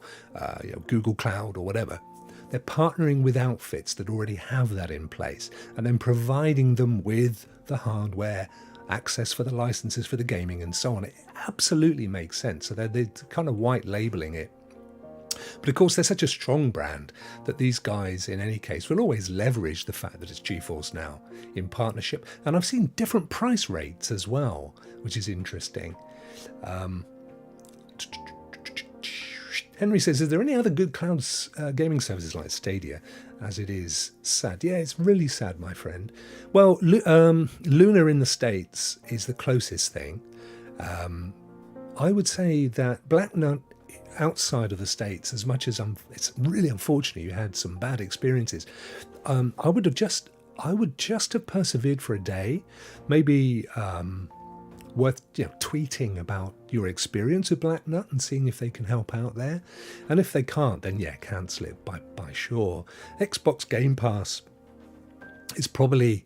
[SPEAKER 1] Google Cloud or whatever, they're partnering with outfits that already have that in place and then providing them with the hardware, access for the licenses for the gaming and so on. It absolutely makes sense. So they're kind of white labeling it. But of course, they're such a strong brand that these guys, in any case, will always leverage the fact that it's GeForce Now in partnership. And I've seen different price rates as well, which is interesting. Henry says, is there any other good cloud gaming services like Stadia? As it is sad. Yeah, it's really sad, my friend. Well, Luna in the States is the closest thing. I would say that Black Nut outside of the States, as much as it's really unfortunate you had some bad experiences, I would just have persevered for a day, maybe worth tweeting about your experience with Black Nut and seeing if they can help out there. And if they can't, then yeah, cancel it by sure. Xbox Game Pass is probably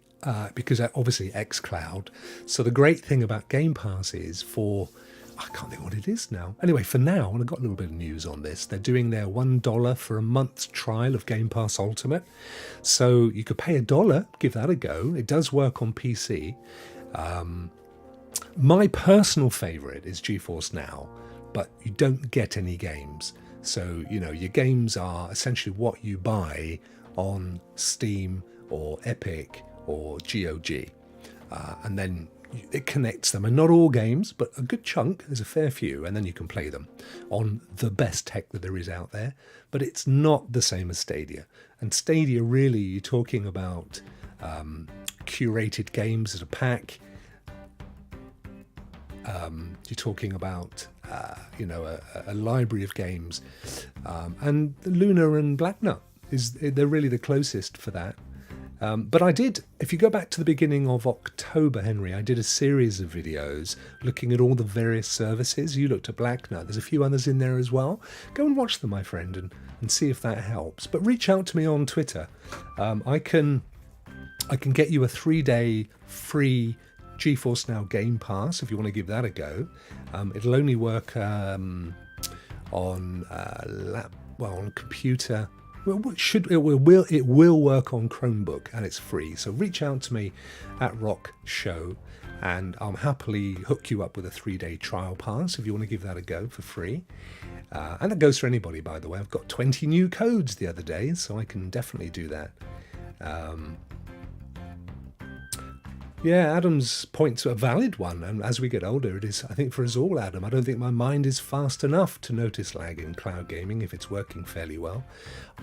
[SPEAKER 1] because obviously xCloud. So the great thing about Game Pass is for, I can't think what it is now. Anyway, for now, and I got a little bit of news on this, they're doing their $1 for a month's trial of Game Pass Ultimate. So you could pay $1, give that a go. It does work on PC. My personal favorite is GeForce Now, but you don't get any games. So, your games are essentially what you buy on Steam or Epic or GOG. And then it connects them, and not all games, but a good chunk, there's a fair few, and then you can play them on the best tech that there is out there. But it's not the same as Stadia. And Stadia, really, you're talking about curated games as a pack. You're talking about a library of games, and Luna and Black Nut they're really the closest for that. But I did, if you go back to the beginning of October, Henry, I did a series of videos looking at all the various services. You looked at Black Nut. There's a few others in there as well. Go and watch them, my friend, and see if that helps. But reach out to me on Twitter. I can get you a 3-day free GeForce Now Game Pass if you want to give that a go. It'll only work on computer. Well, it will work on Chromebook, and it's free. So reach out to me at Rokk Show, and I'll happily hook you up with a 3-day trial pass if you want to give that a go for free. And that goes for anybody, by the way. I've got 20 new codes the other day, so I can definitely do that. Yeah, Adam's point's a valid one, and as we get older, it is, I think, for us all, Adam. I don't think my mind is fast enough to notice lag in cloud gaming if it's working fairly well.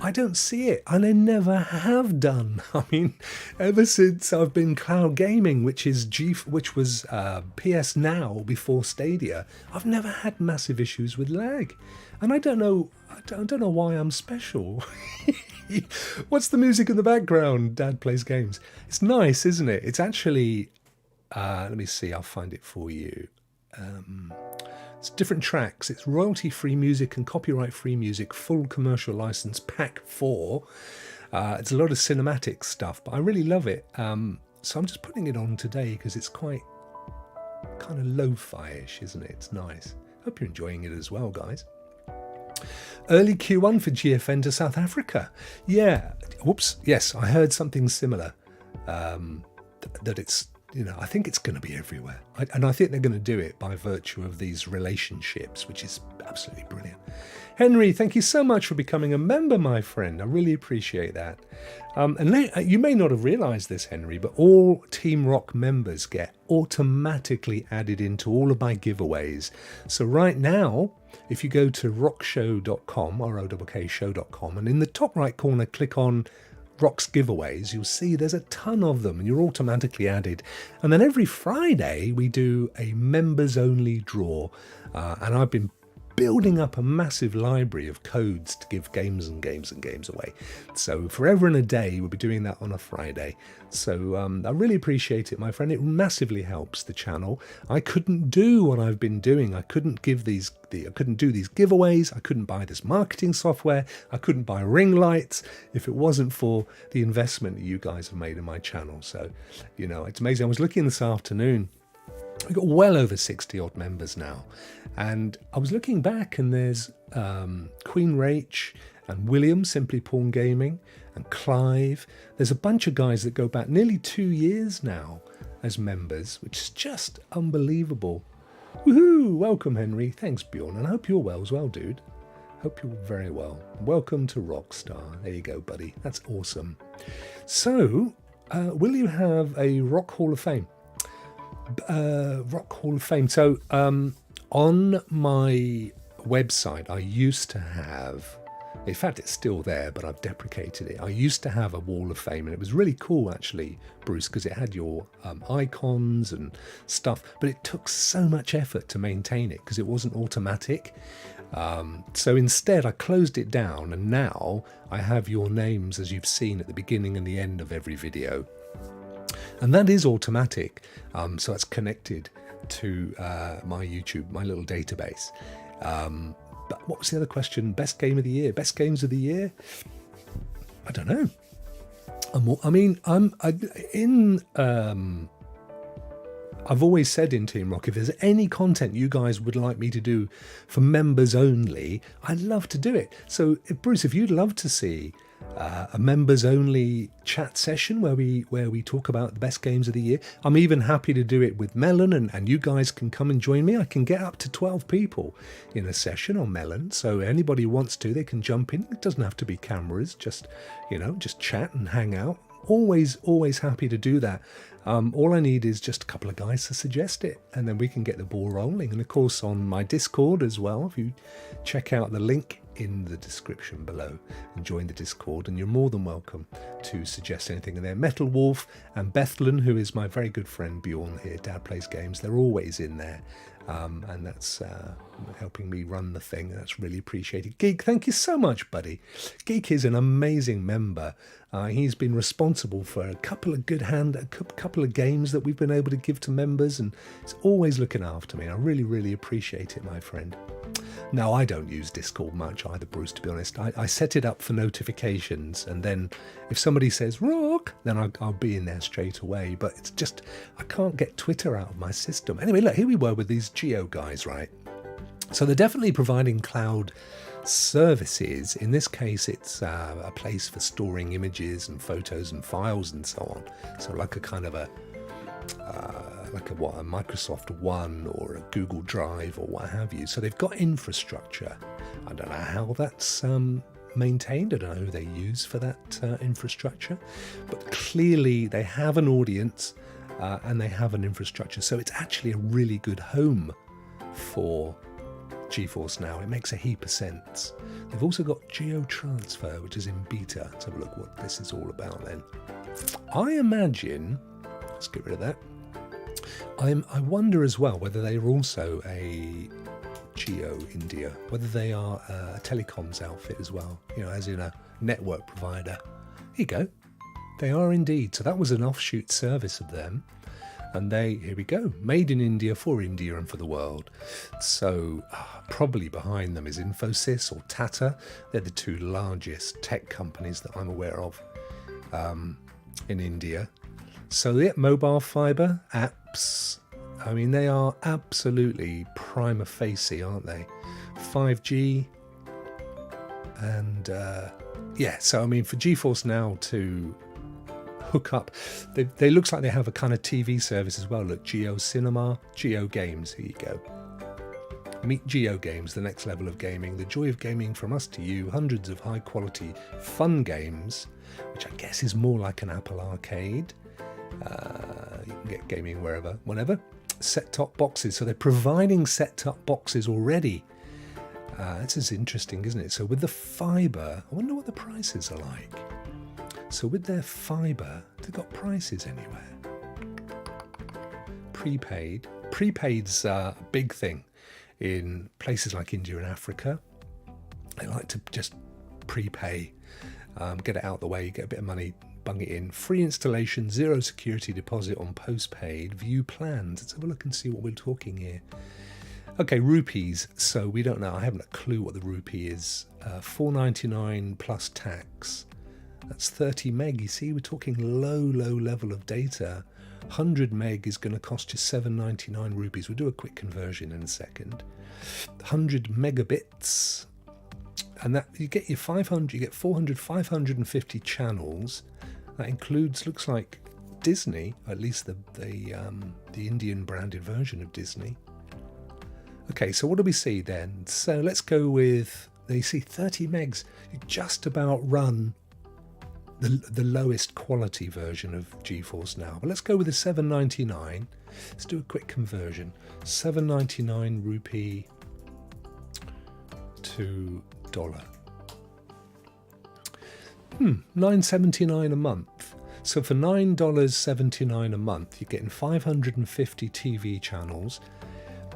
[SPEAKER 1] I don't see it, and I never have done. I mean, ever since I've been cloud gaming, which was PS Now before Stadia, I've never had massive issues with lag, and I don't know why I'm special. What's the music in the background? Dad plays games. It's nice, isn't it? It's actually, let me see, I'll find it for you. It's different tracks. It's royalty-free music and copyright-free music, full commercial license, pack 4. It's a lot of cinematic stuff, but I really love it. So I'm just putting it on today because it's quite kind of lo-fi-ish, isn't it? It's nice. Hope you're enjoying it as well, guys. Early Q1 for GFN to South Africa. Yeah. Whoops. Yes, I heard something similar. That it's, I think it's going to be everywhere. And I think they're going to do it by virtue of these relationships, which is absolutely brilliant. Henry, thank you so much for becoming a member, my friend. I really appreciate that. And you may not have realised this, Henry, but all Team Rokk members get automatically added into all of my giveaways. So right now, if you go to rockshow.com, ROKK-show.com, and in the top right corner, click on Rokk's giveaways, you'll see there's a ton of them and you're automatically added. And then every Friday we do a members only draw, and I've been building up a massive library of codes to give games and games and games away. So forever and a day we'll be doing that on a Friday. So I really appreciate it, my friend. It massively helps the channel. I couldn't do what I've been doing. I couldn't do these giveaways. I couldn't buy this marketing software. I couldn't buy ring lights if it wasn't for the investment that you guys have made in my channel. So, it's amazing. I was looking this afternoon. We've got well over 60 odd members now. And I was looking back and there's Queen Rach and William, Simply Porn Gaming, and Clive. There's a bunch of guys that go back nearly 2 years now as members, which is just unbelievable. Woohoo! Welcome, Henry. Thanks, Bjorn. And I hope you're well as well, dude. Hope you're very well. Welcome to Rockstar. There you go, buddy. That's awesome. So, will you have a Rokk Hall of Fame? Rokk Hall of Fame. So on my website I used to have, in fact it's still there but I've deprecated it, I used to have a wall of fame and it was really cool actually, Bruce, because it had your icons and stuff, but it took so much effort to maintain it because it wasn't automatic. So instead I closed it down and now I have your names as you've seen at the beginning and the end of every video. And that is automatic, so it's connected to my YouTube, my little database. But what was the other question? Best game of the year? Best games of the year? I don't know. I've always said in Team Rokk, if there's any content you guys would like me to do for members only, I'd love to do it. So, Bruce, if you'd love to see a members only chat session where we talk about the best games of the year, I'm even happy to do it with Melon, and you guys can come and join me. I can get up to 12 people in a session on Melon, so anybody who wants to, they can jump in. It doesn't have to be cameras, just chat and hang out. Always happy to do that. All I need is just a couple of guys to suggest it, and then we can get the ball rolling. And of course on my Discord as well, if you check out the link in the description below and join the Discord, and you're more than welcome to suggest anything in there. Metal Wolf and Bethlin, who is my very good friend Bjorn here, Dad Plays Games, they're always in there, and that's helping me run the thing. That's really appreciated. Geek, thank you so much, buddy. Geek is an amazing member. He's been responsible for a couple of couple of games that we've been able to give to members, and he's always looking after me. I really appreciate it, my friend. Now, I don't use Discord much either, Bruce, to be honest. I set it up for notifications, and then if somebody says Rokk, then I'll be in there straight away. But it's just, I can't get Twitter out of my system. Anyway, look, here we were with these Geo guys, right? So they're definitely providing cloud services. In this case, it's a place for storing images and photos and files and so on. So like a kind of a Microsoft One or a Google Drive or what have you. So they've got infrastructure. I don't know how that's maintained. I don't know who they use for that infrastructure, but clearly they have an audience. and they have an infrastructure. So it's actually a really good home for GeForce Now. It makes a heap of sense. They've also got Geo Transfer, which is in beta. Let's have a look what this is all about then. I imagine, let's get rid of that. I wonder as well whether they're also a Geo India, whether they are a telecoms outfit as well, you know, as in a network provider. Here you go. They are indeed. So that was an offshoot service of them. And here we go, made in India for India and for the world. So probably behind them is Infosys or Tata. They're the two largest tech companies that I'm aware of in India. So yeah, mobile fiber apps. I mean, they are absolutely prima facie, aren't they? 5G. And yeah, so I mean, for GeForce Now to hook up, they looks like they have a kind of TV service as well. Look, Geo Cinema, Geo Games, here you go. Meet Geo Games, the next level of gaming. The joy of gaming from us to you. Hundreds of high quality fun games, which I guess is more like an Apple Arcade. You can get gaming wherever, whenever. Set-top boxes. So they're providing set-top boxes already. This is interesting, isn't it? So with the fiber, I wonder what the prices are like. So with their fiber, they've got prices anywhere. Prepaid. Prepaid's a big thing in places like India and Africa. They like to just prepay, get it out the way, get a bit of money, bung it in. Free installation, zero security deposit on postpaid, view plans. Let's have a look and see what we're talking here. Okay, rupees. So we don't know. I haven't a clue what the rupee is. $4.99 plus tax. That's 30 meg. You see, we're talking low level of data. 100 meg is going to cost you 7.99 rupees. We'll do a quick conversion in a second. 100 megabits. And that you get your 500, you get 550 channels. That includes, looks like Disney, at least the Indian branded version of Disney. Okay, so what do we see then? So let's go with, you see 30 megs. You just about run the lowest quality version of GeForce Now. But let's go with the 7.99. Let's do a quick conversion. 7.99 rupee to dollar. $9.79 a month. So for $9.79 a month, you're getting 550 TV channels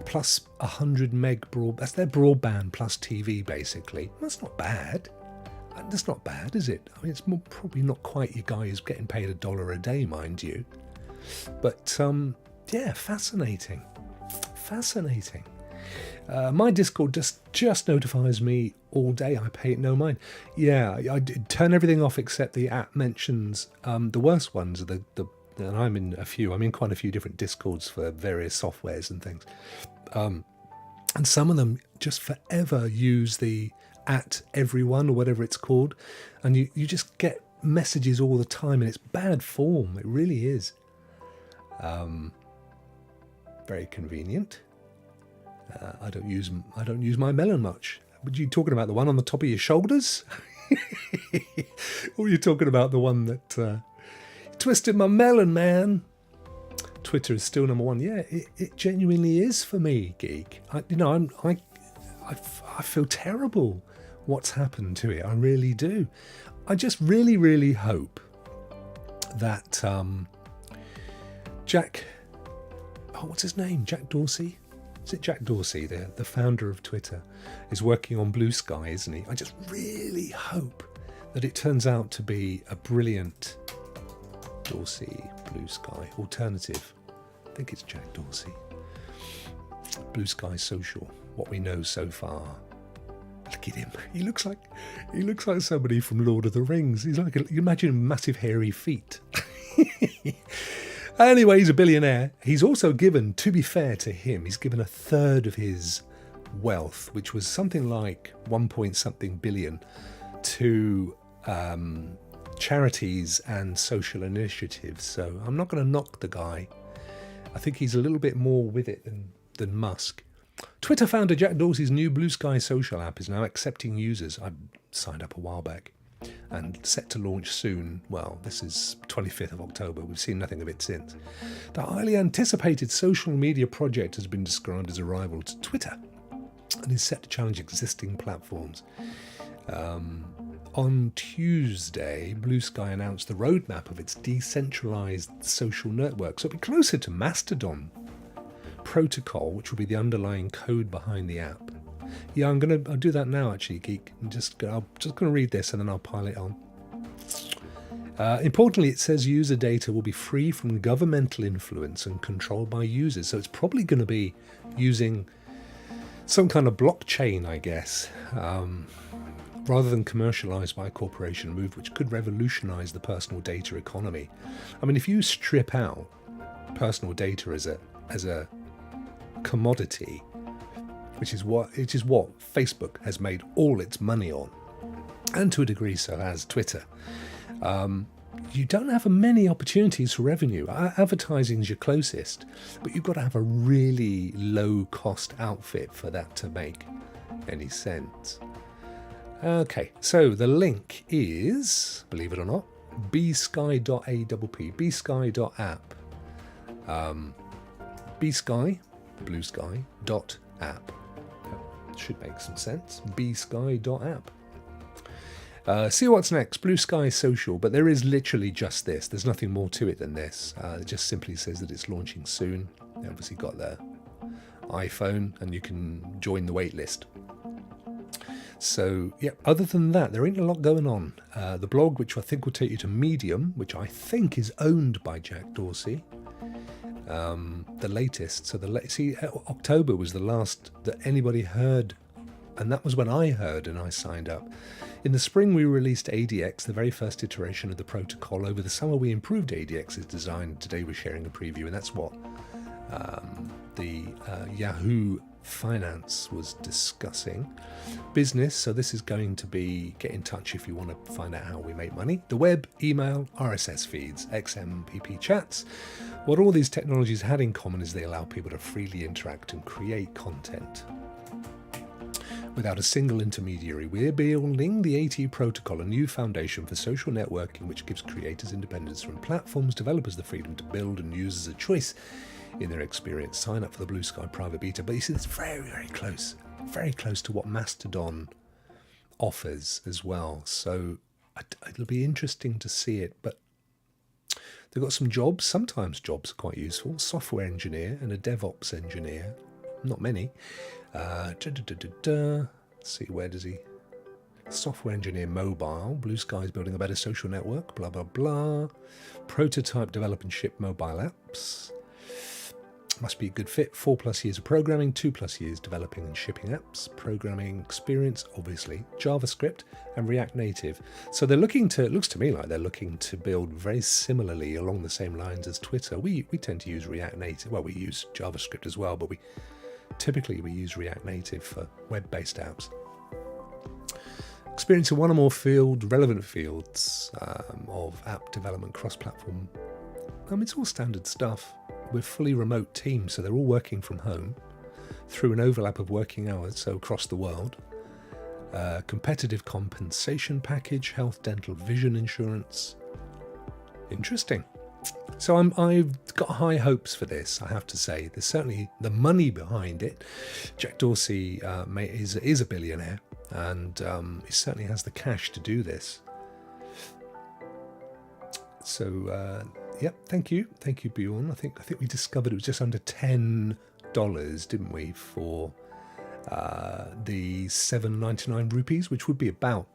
[SPEAKER 1] plus 100 meg broadband. That's their broadband plus TV, basically. That's not bad. That's not bad, is it? I mean, it's probably not quite your guy who's getting paid $1 a day, mind you. But yeah, fascinating. Fascinating. My Discord just notifies me all day. I pay it no mind. Yeah, I turn everything off except the app mentions. The worst ones are and I'm in a few. I'm in quite a few different Discords for various softwares and things. And some of them just forever use the @everyone or whatever it's called, and you just get messages all the time, and it's bad form. It really is. Very convenient. I don't use my melon much. But you talking about the one on the top of your shoulders? Or are you talking about the one that twisted my melon, man? Twitter is still number one. Yeah, it genuinely is for me, geek. I feel terrible what's happened to it. I really do. I just really hope that what's his name? Jack Dorsey? Is it Jack Dorsey, the founder of Twitter, is working on Blue Sky, isn't he? I just really hope that it turns out to be a brilliant Dorsey Blue Sky alternative. I think it's Jack Dorsey. Blue Sky Social. What we know so far. Look at him. He looks like somebody from Lord of the Rings. He's like you imagine massive hairy feet. Anyway, he's a billionaire. He's also given, to be fair to him, he's given a third of his wealth, which was something like 1.something billion, to charities and social initiatives. So I'm not going to knock the guy. I think he's a little bit more with it than Musk. Twitter founder Jack Dorsey's new Blue Sky social app is now accepting users. I signed up a while back. and set to launch soon. Well, this is 25th of October. We've seen nothing of it since. The highly anticipated social media project has been described as a rival to Twitter and is set to challenge existing platforms. On Tuesday, Blue Sky announced the roadmap of its decentralized social network, so it'll be closer to Mastodon protocol, which will be the underlying code behind the app. Yeah, I'll do that now, actually, Geek. I'm just going to read this and then I'll pile it on. Importantly, it says user data will be free from governmental influence and controlled by users. So it's probably going to be using some kind of blockchain, I guess, rather than commercialized by a corporation, a move which could revolutionize the personal data economy. I mean, if you strip out personal data as a commodity, which is what Facebook has made all its money on, and to a degree so has Twitter, you don't have many opportunities for revenue. Advertising is your closest, but you've got to have a really low-cost outfit for that to make any sense. Okay, so the link is, believe it or not, bsky.app, bsky.app, bsky, blue sky, .app. Should make some sense. bsky.app. See what's next. Blue Sky Social, but there is literally just this. There's nothing more to it than this. It just simply says that it's launching soon. They obviously got their iPhone, and you can join the wait list. So, yeah, other than that, there ain't a lot going on. The blog, which I think will take you to Medium, which I think is owned by Jack Dorsey. The latest. So, October was the last that anybody heard, and that was when I heard and I signed up. In the spring, we released ADX, the very first iteration of the protocol. Over the summer, we improved ADX's design. Today, we're sharing a preview, and that's what the Yahoo Finance was discussing. Business, so this is going to be get in touch if you want to find out how we make money. The web, email, RSS feeds, XMPP chats. What all these technologies had in common is they allow people to freely interact and create content without a single intermediary. We're building the AT protocol, a new foundation for social networking which gives creators independence from platforms, developers the freedom to build, and users a choice in their experience. Sign up for the Blue Sky private beta. But you see, it's very, very close to what Mastodon offers as well. So it'll be interesting to see it. But they've got some jobs. Sometimes jobs are quite useful. Software engineer and a DevOps engineer. Not many. Let's see, where does he? Software engineer mobile. Blue Sky is building a better social network. Blah, blah, blah. Prototype, develop and ship mobile apps. Must be a good fit. 4+ years of programming, 2+ years developing and shipping apps. Programming experience, obviously. JavaScript and React Native. So they're looking to, it looks to me like they're looking to build very similarly along the same lines as Twitter. We tend to use React Native. Well, we use JavaScript as well, but typically we use React Native for web-based apps. Experience in one or more relevant fields of app development, cross-platform. It's all standard stuff. We're a fully remote team, so they're all working from home through an overlap of working hours, so across the world. Competitive compensation package, health, dental, vision insurance. Interesting. So I've got high hopes for this, I have to say. There's certainly the money behind it. Jack Dorsey is a billionaire, and he certainly has the cash to do this. So, yep, thank you, Bjorn. I think we discovered it was just under $10, didn't we, for the 7.99 rupees, which would be about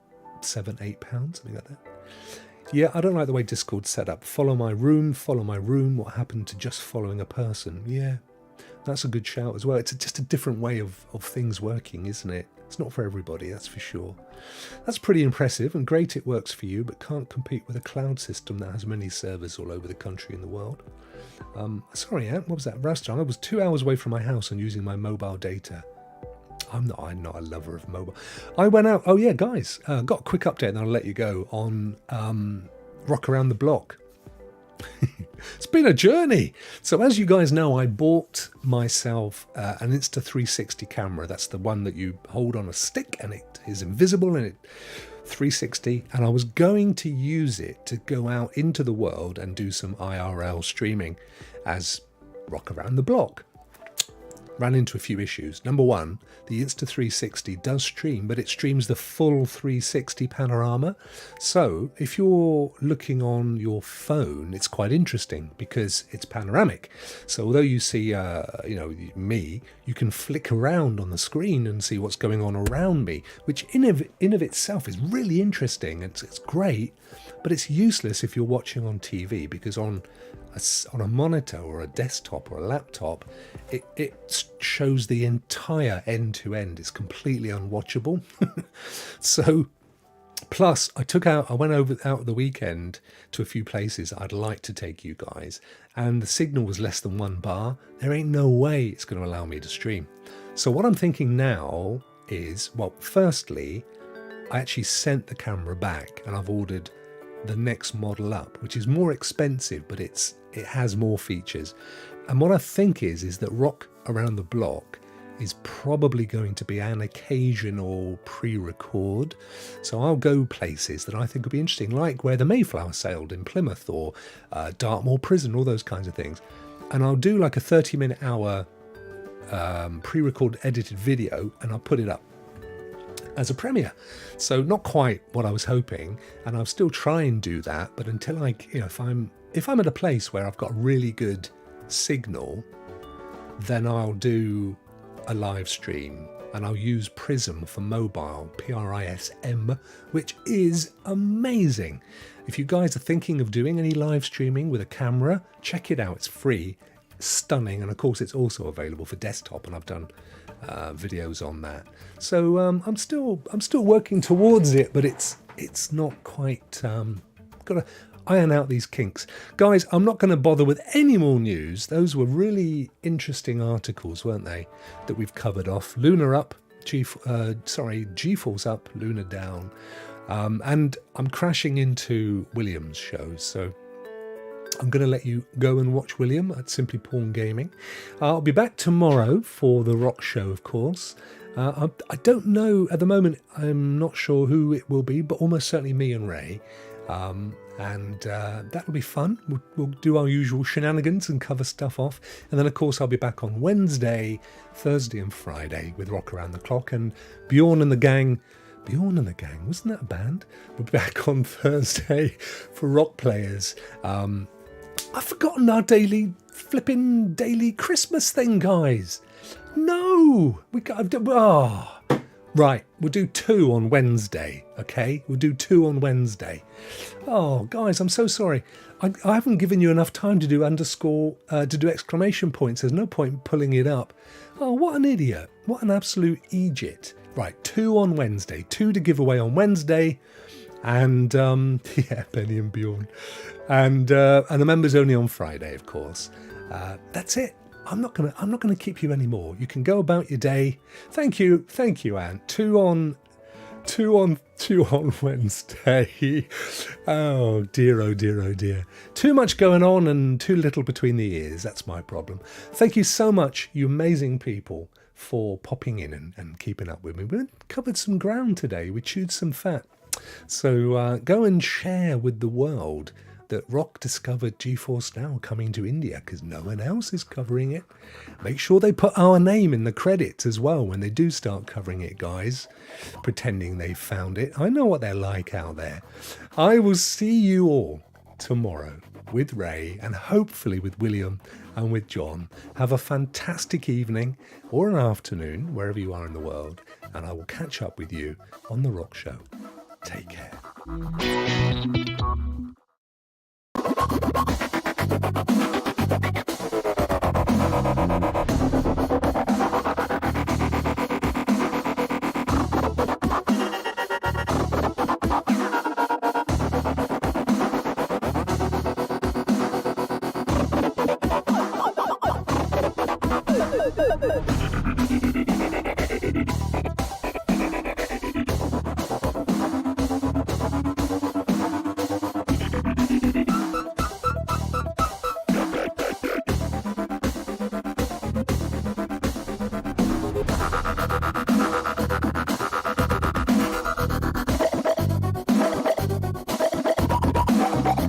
[SPEAKER 1] £7-8, something like that. Yeah, I don't like the way Discord's set up. Follow my room. What happened to just following a person? Yeah, that's a good shout as well. It's just a different way of things working, isn't it? It's not for everybody, that's for sure. That's pretty impressive, and great it works for you, but can't compete with a cloud system that has many servers all over the country and the world. Sorry, Ant, what was that? Rastar, I was 2 hours away from my house and using my mobile data. I'm not a lover of mobile. I went out, oh yeah, guys, got a quick update and I'll let you go on Rokk Around the Block. It's been a journey. So as you guys know, I bought myself an Insta360 camera. That's the one that you hold on a stick and it is invisible and it 360. And I was going to use it to go out into the world and do some IRL streaming as Rokk Around the Block. Ran into a few issues. Number one, the Insta360 does stream, but it streams the full 360 panorama. So if you're looking on your phone, it's quite interesting because it's panoramic. So although you see, me, you can flick around on the screen and see what's going on around me, which in of itself is really interesting. It's great, but it's useless if you're watching on TV because on a monitor or a desktop or a laptop, it shows the entire end to end. It's completely unwatchable. So, plus I went out the weekend to a few places I'd like to take you guys, and the signal was less than 1 bar. There ain't no way it's going to allow me to stream. So what I'm thinking now is, well, firstly, I actually sent the camera back and I've ordered the next model up, which is more expensive, but it has more features. And what I think is that Rokk Around the Block is probably going to be an occasional pre-record. So I'll go places that I think will be interesting, like where the Mayflower sailed in Plymouth or Dartmoor Prison, all those kinds of things. And I'll do like a 30-minute hour pre-record edited video and I'll put it up as a premiere. So not quite what I was hoping, and I'll still try and do that, but until if I'm at a place where I've got really good signal, then I'll do a live stream and I'll use Prism for mobile, PRISM, which is amazing. If you guys are thinking of doing any live streaming with a camera, check it out. It's free, stunning, and of course it's also available for desktop, and I've done videos on that. So I'm still working towards it, but it's not quite got to iron out these kinks. Guys, I'm not going to bother with any more news. Those were really interesting articles, weren't they, that we've covered off. Luna up, G-Force up, Luna down. And I'm crashing into William's shows, so I'm going to let you go and watch William at Simply Porn Gaming. I'll be back tomorrow for the Rokk show, of course. I don't know at the moment. I'm not sure who it will be, but almost certainly me and Ray. And that'll be fun. We'll do our usual shenanigans and cover stuff off. And then, of course, I'll be back on Wednesday, Thursday and Friday with Rokk Around the Clock. And Bjorn and the Gang, wasn't that a band? We'll be back on Thursday for Rokk Players. I've forgotten our daily Christmas thing, guys. No, right, we'll do 2 on Wednesday, okay? We'll do 2 on Wednesday. Oh, guys, I'm so sorry. I haven't given you enough time to do exclamation points. There's no point pulling it up. Oh, what an idiot. What an absolute Egypt. Right, 2 on Wednesday. 2 to give away on Wednesday. And, yeah, Benny and Bjorn. And the members only on Friday, of course. That's it. I'm not gonna keep you anymore. You can go about your day. Thank you, Anne. 2 on Wednesday. Oh dear, oh dear, oh dear. Too much going on and too little between the ears. That's my problem. Thank you so much, you amazing people, for popping in and keeping up with me. We covered some ground today. We chewed some fat. So go and share with the world that Rokk discovered GeForce Now coming to India, because no one else is covering it. Make sure they put our name in the credits as well when they do start covering it, guys, pretending they found it. I know what they're like out there. I will see you all tomorrow with Ray and hopefully with William and with John. Have a fantastic evening or an afternoon, wherever you are in the world, and I will catch up with you on The Rokk Show. Take care.
[SPEAKER 2] Good.